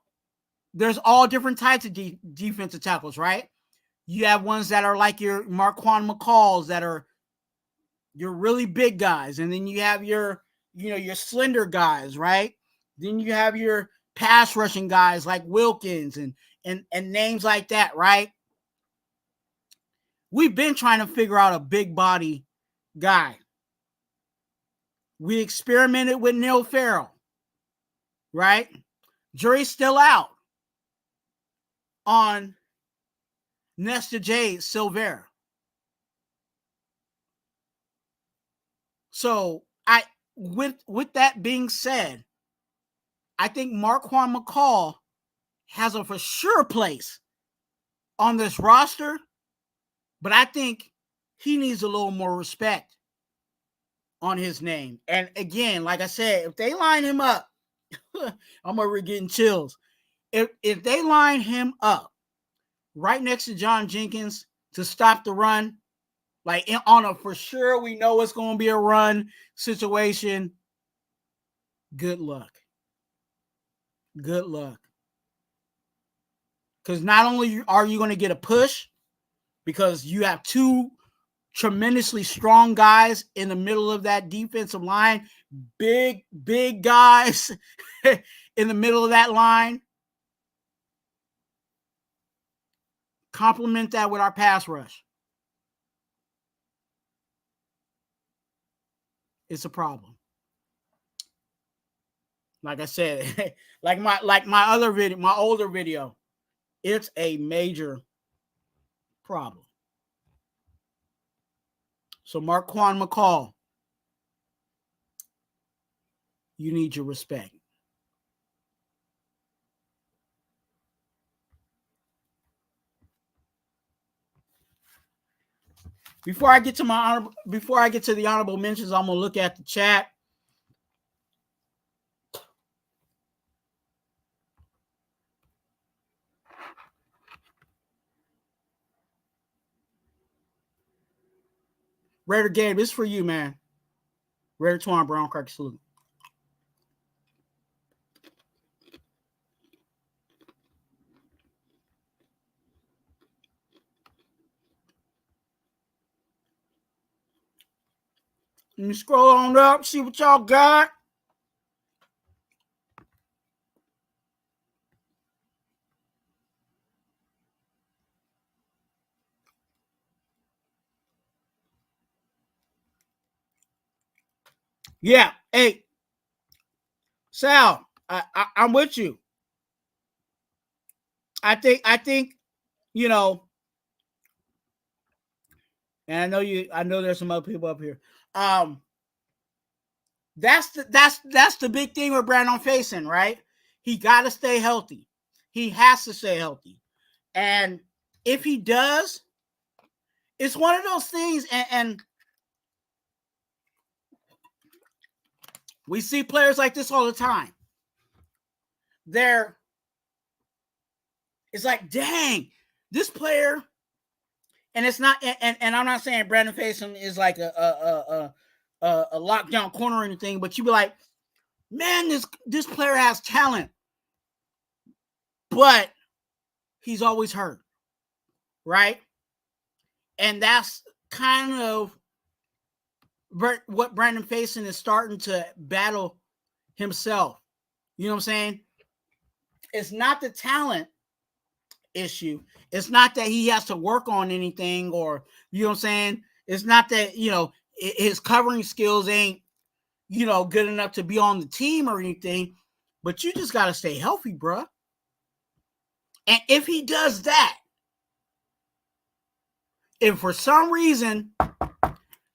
there's all different types of defensive tackles, right? You have ones that are like your Marquan McCalls that are your really big guys, and then you have your slender guys, right? Then you have your pass rushing guys like Wilkins and names like that, right? We've been trying to figure out a big body guy. We experimented with Neil Farrell, right? Jury's still out on Nesta J. Silvera. So with that being said, I think Marquan McCall has a for sure place on this roster, but I think he needs a little more respect on his name. And again, like I said, if they line him up, I'm already getting chills. If they line him up right next to John Jenkins to stop the run, like on a for sure, we know it's going to be a run situation. Good luck. Good luck. Because not only are you going to get a push, because you have two tremendously strong guys in the middle of that defensive line, big guys in the middle of that line. Complement that with our pass rush. It's a problem. Like I said, like my other video, my older video, it's a major problem. So Marquan McCall, you need your respect. Before I get to the honorable mentions, I'm gonna look at the chat. Raider Gabe, this is for you, man. Raider Twuan, Brown Cracker Salute. Let me scroll on up, see what y'all got. Yeah, hey, Sal, I'm with you. I think, you know, and I know there's some other people up here. That's the big thing with Brandon Faison, right? He got to stay healthy. He has to stay healthy. And if he does, it's one of those things, and we see players like this all the time. It's like, dang, this player, and it's not, and I'm not saying Brandon Faison is like a lockdown corner or anything, but you be like, man, this player has talent, but he's always hurt, right? And that's kind of what Brandon Faison is starting to battle himself. You know what I'm saying? It's not the talent issue. It's not that he has to work on anything, or, you know what I'm saying? It's not that, you know, his covering skills ain't, you know, good enough to be on the team or anything, but you just got to stay healthy, bruh. And if he does that, if for some reason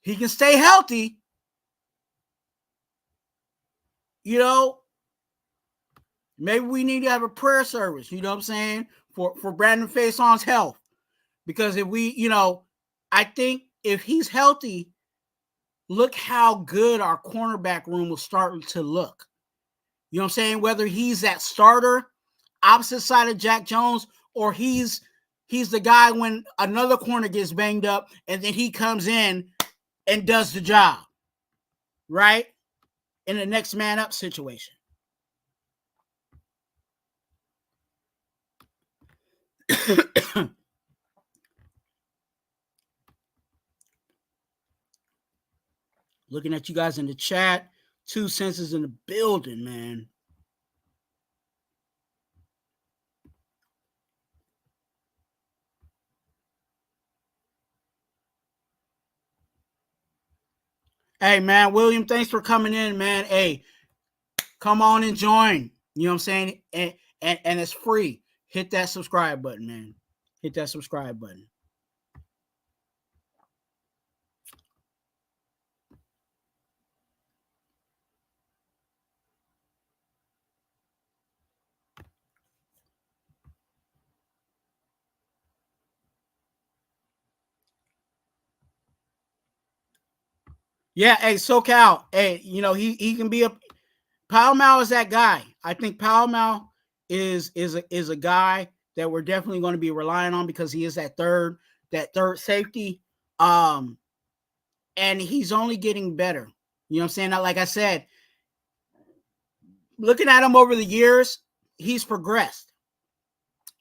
he can stay healthy, you know, maybe we need to have a prayer service, you know what I'm saying, for Brandon Faison's health. Because if we, you know, I think if he's healthy, look how good our cornerback room will start to look. You know what I'm saying? Whether he's that starter opposite side of Jack Jones, or he's the guy when another corner gets banged up and then he comes in and does the job, right? In the next man up situation. Looking at you guys in the chat. 2 senses in the building, man. Hey, man, William, thanks for coming in, man. Hey, come on and join. You know what I'm saying? And it's free. Hit that subscribe button, man. Hit that subscribe button. Yeah, hey, SoCal. Hey, you know, he can be a Pal Mal is that guy. I think Pal Mal is a guy that we're definitely going to be relying on, because he is that third safety. And he's only getting better. You know what I'm saying? Now, like I said, looking at him over the years, he's progressed.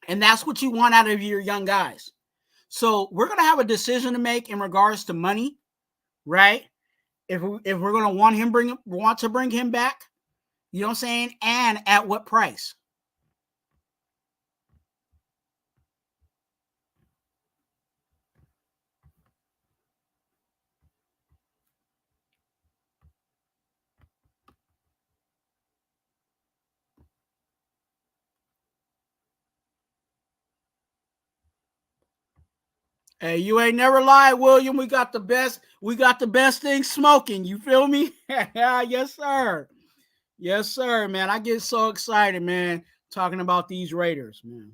And that's what you want out of your young guys. So we're going to have a decision to make in regards to money, right? If we're going to want to bring him back, you know what I'm saying? And at what price? Hey, you ain't never lied, William. We got the best thing smoking. You feel me? Yes, sir. Yes, sir, man. I get so excited, man, talking about these Raiders, man.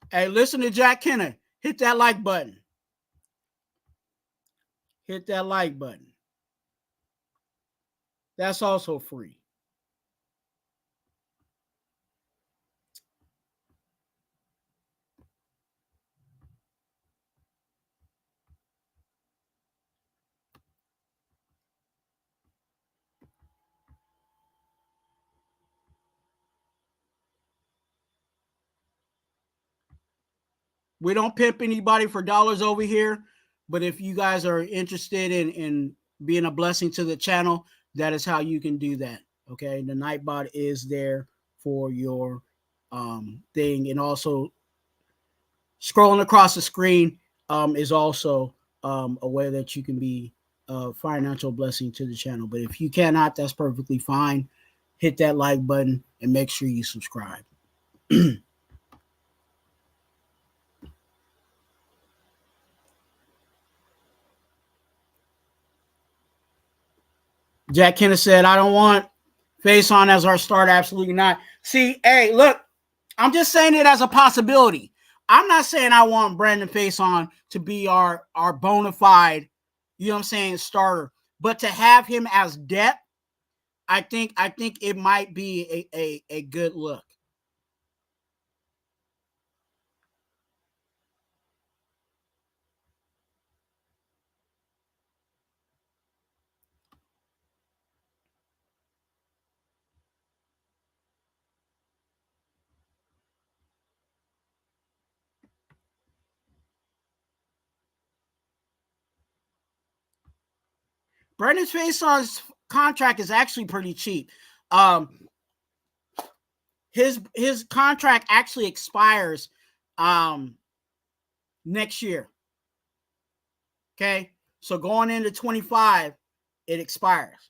Hey, listen to Jack Kenner. Hit that like button. Hit that like button. That's also free. We don't pimp anybody for dollars over here, but if you guys are interested in being a blessing to the channel, that is how you can do that. Okay, the Nightbot is there for your thing, and also scrolling across the screen is also a way that you can be a financial blessing to the channel. But if you cannot, that's perfectly fine. Hit that like button and make sure you subscribe. Jack Kenneth said, I don't want Face On as our starter. Absolutely not. See, hey, look, I'm just saying it as a possibility. I'm not saying I want Brandon Face On to be our bona fide, you know what I'm saying, starter. But to have him as depth, I think it might be a good look. Brandon Face On's contract is actually pretty cheap. His contract actually expires next year. Okay, so going into 25, it expires.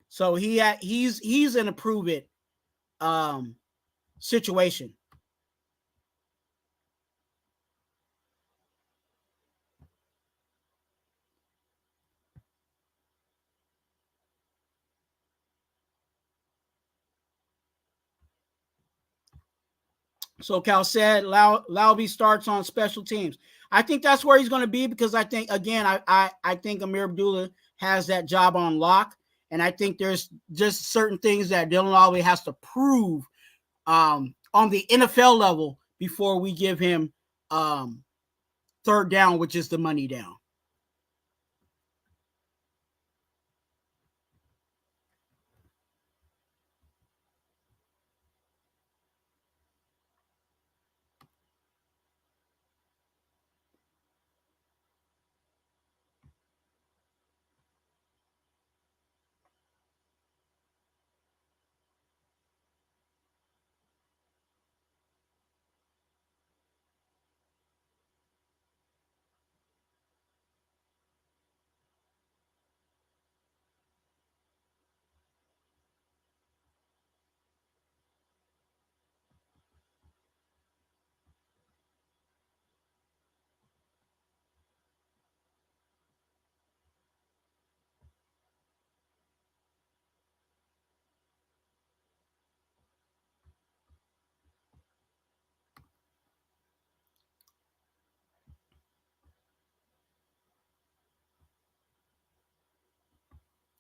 So he's in a prove it situation. So Cal said Laube starts on special teams. I think that's where he's going to be, because I think, again, I think Ameer Abdullah has that job on lock. And I think there's just certain things that Dylan Laube has to prove on the NFL level before we give him third down, which is the money down.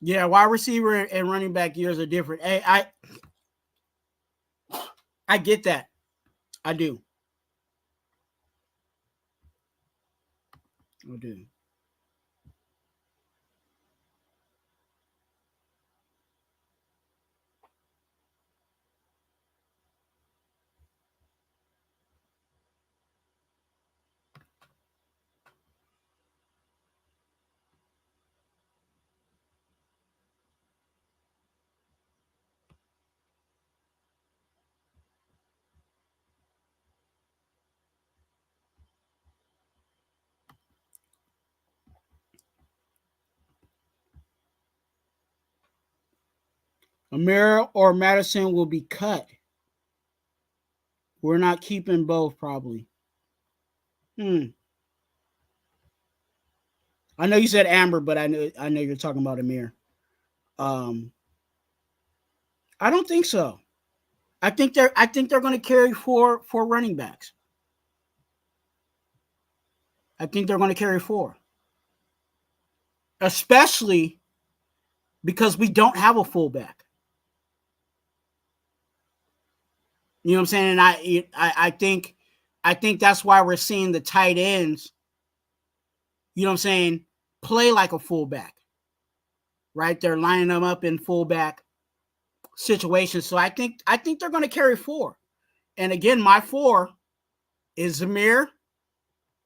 Yeah, wide receiver and running back years are different. Hey, I get that. I do. I do. Ameer or Madison will be cut. We're not keeping both, probably. I know you said Amber, but I know you're talking about Ameer. I don't think so. I think they're going to carry four running backs. I think they're going to carry four, especially because we don't have a fullback. You know what I'm saying? And I think that's why we're seeing the tight ends, you know what I'm saying, play like a fullback. Right? They're lining them up in fullback situations. So I think they're going to carry 4. And again, my 4 is Ameer,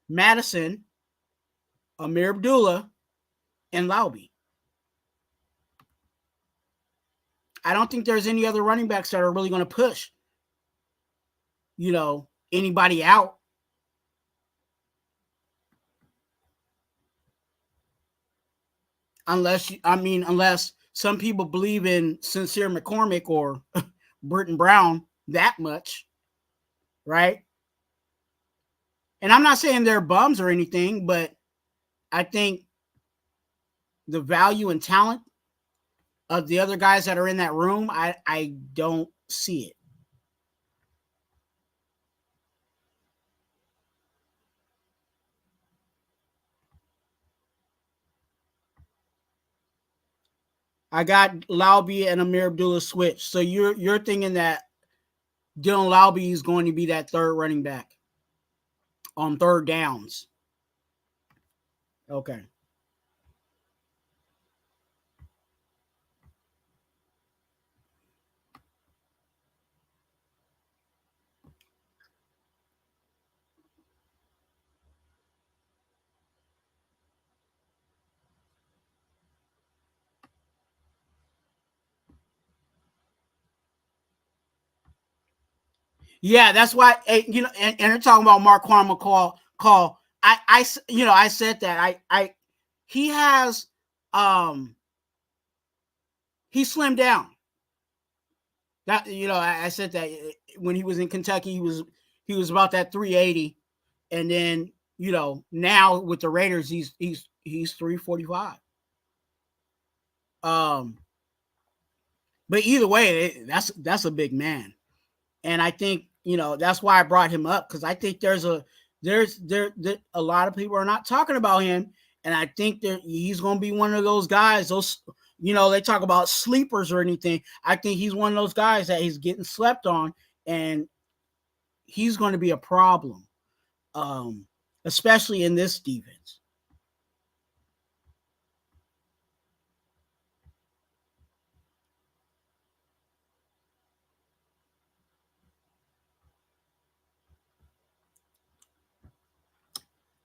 Madison, Ameer Abdullah, and Laube. I don't think there's any other running backs that are really going to push, you know, anybody out. Unless some people believe in Sincere McCormick or Burton Brown that much, right? And I'm not saying they're bums or anything, but I think the value and talent of the other guys that are in that room, I don't see it. I got Laube and Ameer Abdullah switch. So you're thinking that Dylan Laube is going to be that third running back on third downs. Okay. Yeah, that's why, you know, and they're talking about Marquan call. I said that he has, he slimmed down. That, you know, I said that when he was in Kentucky, he was about that 380, and then, you know, now with the Raiders, he's 345. But either way, that's a big man. And I think, you know, that's why I brought him up, because I think there's a lot of people are not talking about him, and I think he's going to be one of those guys. Those, you know, they talk about sleepers or anything. I think he's one of those guys that he's getting slept on, and he's going to be a problem, especially in this defense.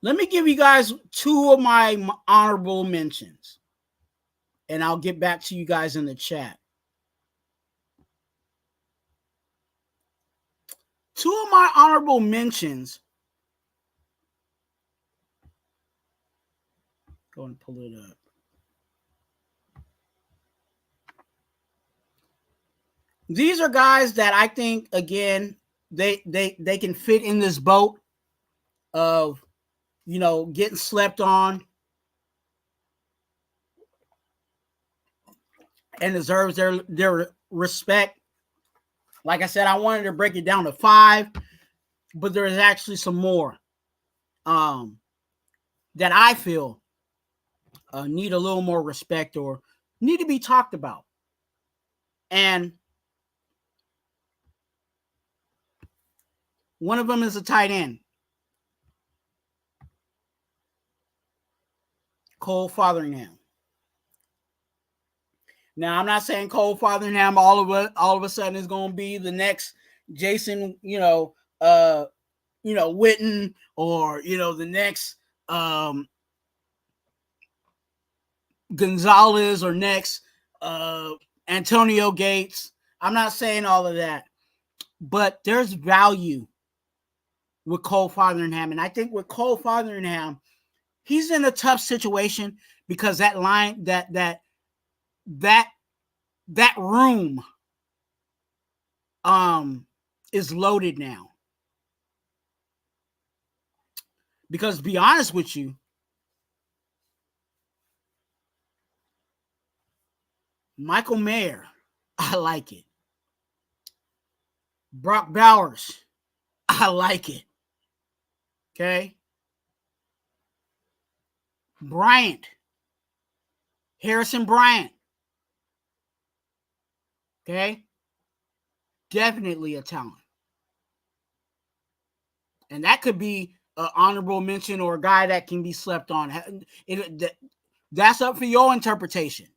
Let me give you guys 2 of my honorable mentions, and I'll get back to you guys in the chat. 2 of my honorable mentions. Go and pull it up. These are guys that I think, again, they can fit in this boat of, you know, getting slept on and deserves their respect. Like I said, I wanted to break it down to 5, but there is actually some more that I feel need a little more respect or need to be talked about. And one of them is a tight end, Cole Fotheringham. Now, I'm not saying Cole Fotheringham all of a sudden is going to be the next Jason, Witten, or, you know, the next Gonzalez, or next Antonio Gates. I'm not saying all of that, but there's value with Cole Fotheringham. And I think with Cole Fotheringham, he's in a tough situation because that line, that room is loaded now. Because to be honest with you, Michael Mayer, I like it. Brock Bowers, I like it. Okay. Bryant, Harrison Bryant, Okay? Definitely a talent. And that could be an honorable mention or a guy that can be slept on. That's up for your interpretation.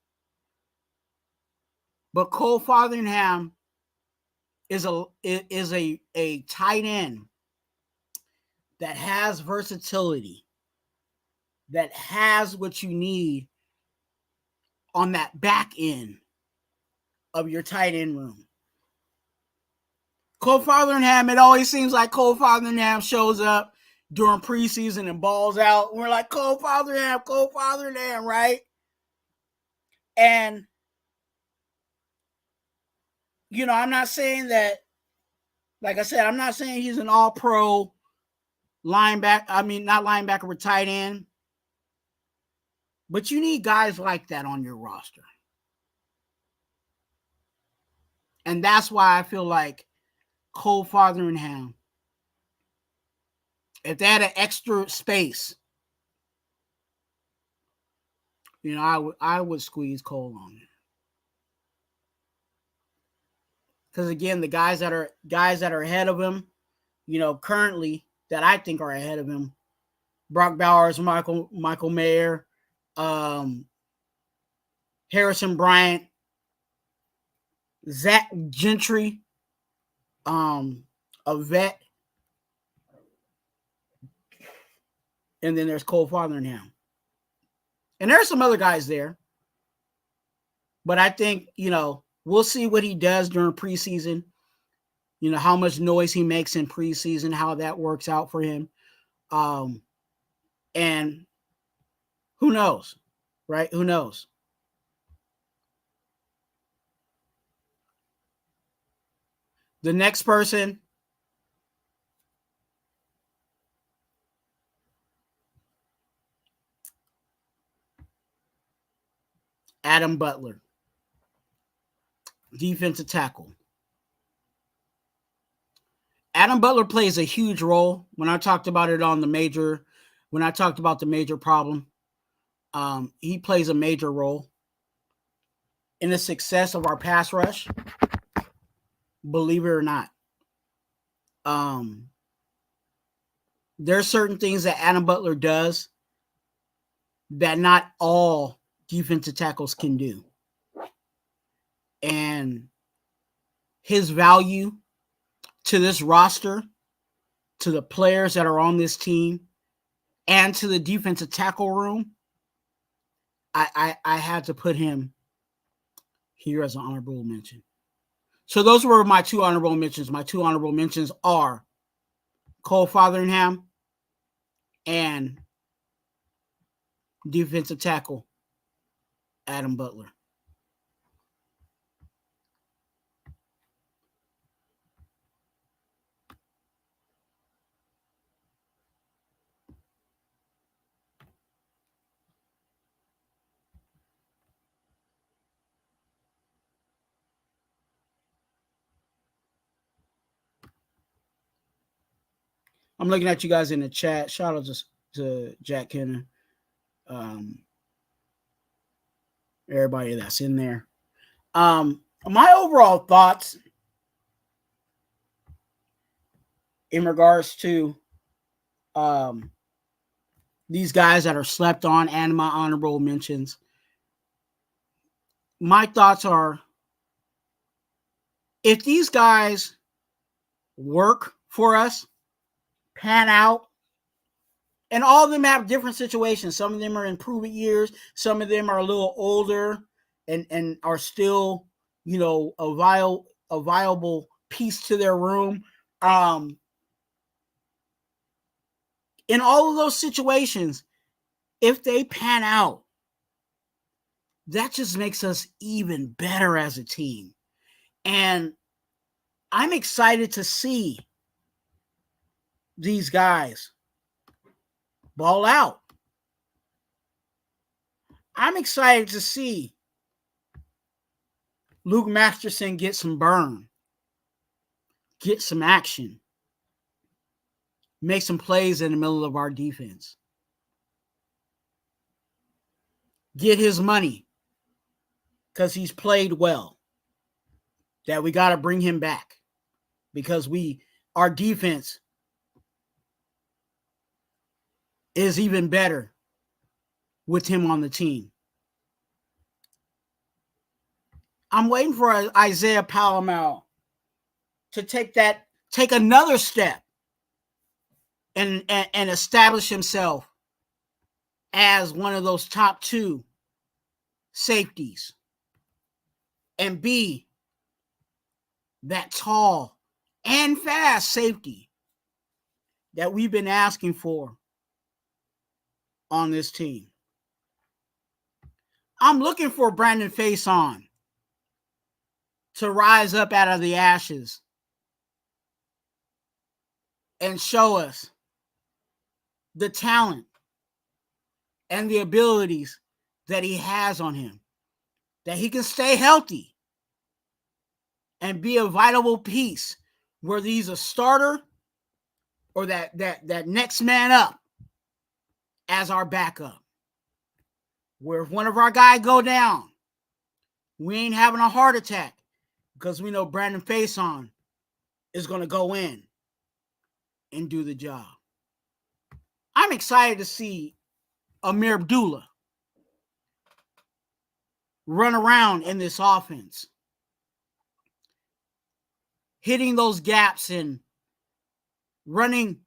But Cole Fotheringham is a tight end that has versatility, that has what you need on that back end of your tight end room. Cole Fotheringham, it always seems like Cole Fotheringham shows up during preseason and balls out. And we're like, Cole Fotheringham, right? And, you know, I'm not saying that, like I said, I'm not saying he's an all-pro linebacker. I mean, not linebacker, but tight end. But you need guys like that on your roster. And that's why I feel like Cole Fotheringham, if they had an extra space, you know, I would squeeze Cole on it. Because again, the guys that are ahead of him, you know, currently that I think are ahead of him, Brock Bowers, Michael Mayer, Harrison Bryant, Zach Gentry, a vet, and then there's Cole Fotheringham. And there's some other guys there. But I think, you know, we'll see what he does during preseason. You know, how much noise he makes in preseason, how that works out for him. And who knows, right? Who knows? The next person, Adam Butler, defensive tackle. Adam Butler plays a huge role. When I talked about it on the major, when I talked about the major problem, he plays a major role in the success of our pass rush. Believe it or not. There's certain things that Adam Butler does that not all defensive tackles can do. And his value to this roster, to the players that are on this team, and to the defensive tackle room, I had to put him here as an honorable mention. So those were my two honorable mentions. My two honorable mentions are Cole Fotheringham and defensive tackle Adam Butler. I'm looking at you guys in the chat. Shout out to Jack Kenner. Everybody that's in there. My overall thoughts in regards to these guys that are slept on and my honorable mentions. My thoughts are, if these guys work for us, pan out, and all of them have different situations. Some of them are in prove-it years. Some of them are a little older and are still, you know, a viable piece to their room. In all of those situations, if they pan out, that just makes us even better as a team. And I'm excited to see these guys ball out. I'm excited to see Luke Masterson get some burn, get some action, make some plays in the middle of our defense, get his money because he's played well. that we got to bring him back because our defense is even better with him on the team. I'm waiting for Isaiah Palomar to take another step and establish himself as one of those top 2 safeties and be that tall and fast safety that we've been asking for on this team. I'm looking for Brandon Faison to rise up out of the ashes and show us the talent and the abilities that he has on him, that he can stay healthy and be a vital piece, whether he's a starter or that next man up as our backup. Where if one of our guys go down, we ain't having a heart attack because we know Brandon Faison is going to go in and do the job. I'm excited to see Ameer Abdullah run around in this offense, hitting those gaps and running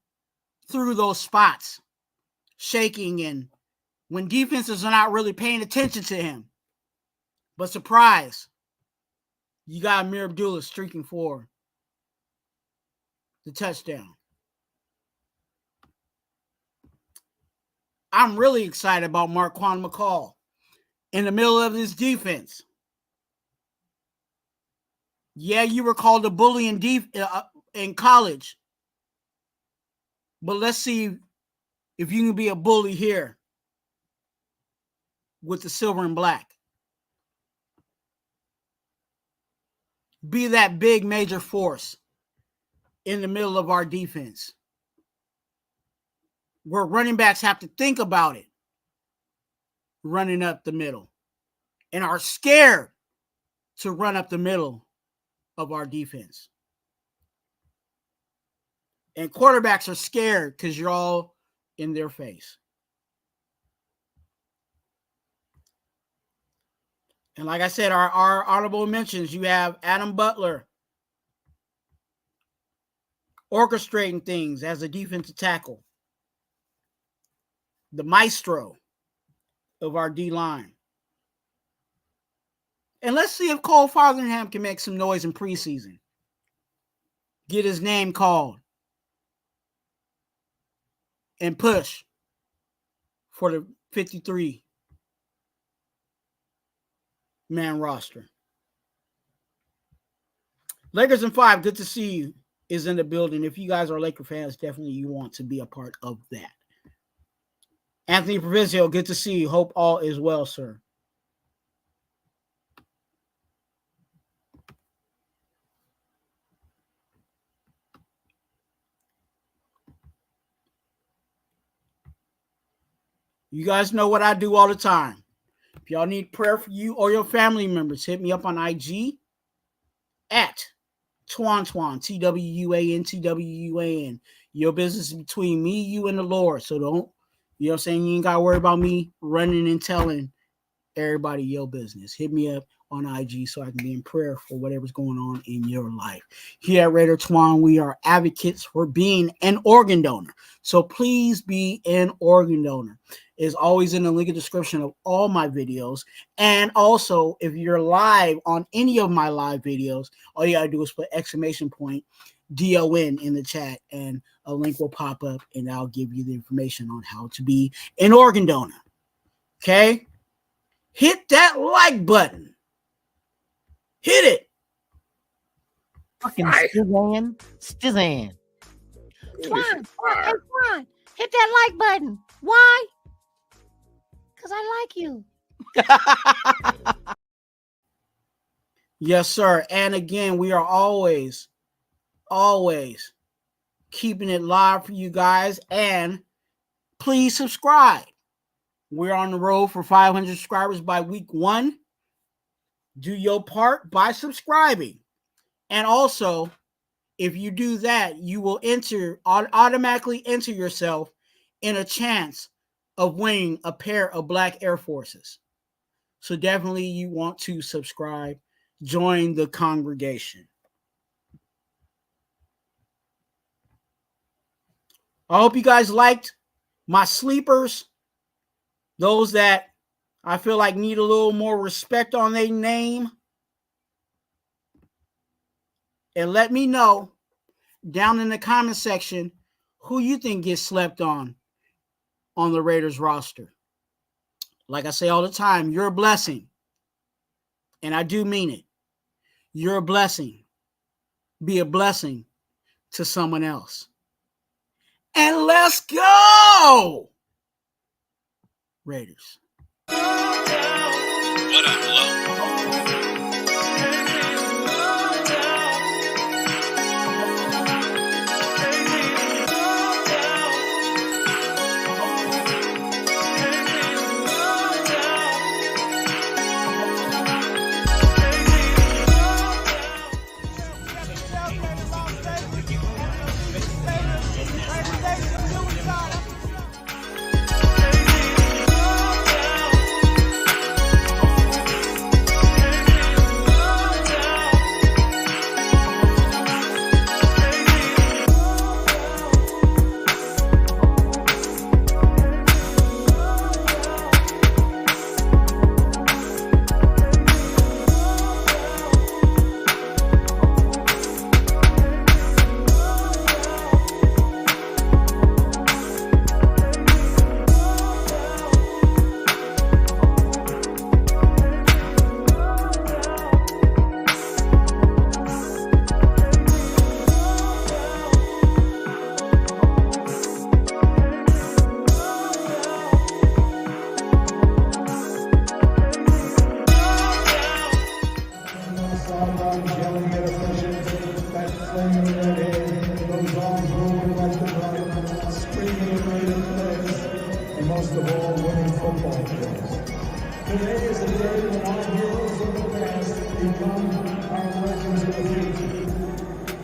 through those spots, shaking, and when defenses are not really paying attention to him. But surprise, you got Ameer Abdullah streaking for the touchdown. I'm really excited about Marquan McCall in the middle of this defense. Yeah, you were called a bully in college. But let's see if you can be a bully here with the silver and black. Be that big major force in the middle of our defense, where running backs have to think about it running up the middle and are scared to run up the middle of our defense. And quarterbacks are scared because you're all in their face. And like I said, our honorable mentions, you have Adam Butler orchestrating things as a defensive tackle, the maestro of our D-line. And let's see if Cole Farthingham can make some noise in preseason. Get his name called and push for the 53-man roster. Lakers in 5, good to see you, is in the building. If you guys are Laker fans, definitely you want to be a part of that. Anthony Provisio, good to see you. Hope all is well, sir. You guys know what I do all the time. If y'all need prayer for you or your family members, hit me up on IG at Twuan, Twuan, Twuan. Your business is between me, you, and the Lord. So don't, you know what I'm saying? You ain't got to worry about me running and telling everybody your business. Hit me up on IG so I can be in prayer for whatever's going on in your life. Here at Raider Twuan, we are advocates for being an organ donor. So please be an organ donor. It's always in the link in the description of all my videos. And also, if you're live on any of my live videos, all you got to do is put !DON in the chat and a link will pop up and I'll give you the information on how to be an organ donor. Okay? Hit that like button. Hit it. Fucking Stizan. Twuan, hit that like button. Why? Because I like you. Yes, sir. And again, we are always keeping it live for you guys. And please subscribe. We're on the road for 500 subscribers by week 1. Do your part by subscribing. And also, if you do that, you will automatically enter yourself in a chance of winning a pair of black Air Forces. So definitely you want to subscribe, join the congregation. I hope you guys liked my sleepers, those that I feel like need a little more respect on their name. And let me know down in the comment section who you think gets slept on the Raiders roster. Like I say all the time, you're a blessing. And I do mean it. You're a blessing. Be a blessing to someone else. And let's go, Raiders. What up, love? Today is the day when our heroes of the past become our legends of the future.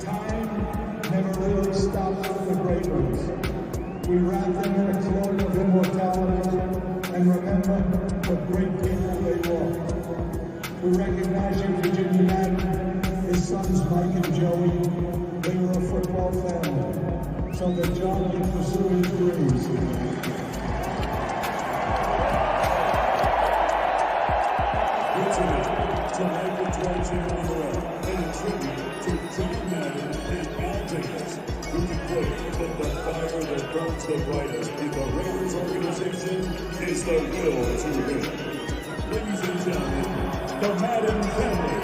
Time never really stops for the great ones. We wrap them in a cloak of immortality and remember what great people they were. We recognize you, Virginia Mac, his sons Mike and Joey. They were a football family, so that John could pursue his dreams. To Raider Twuan and a tribute to John Madden and Al Davis, who declared that the fire that burns the brightest in the Raiders organization is the will to win. Ladies and gentlemen, the Madden family.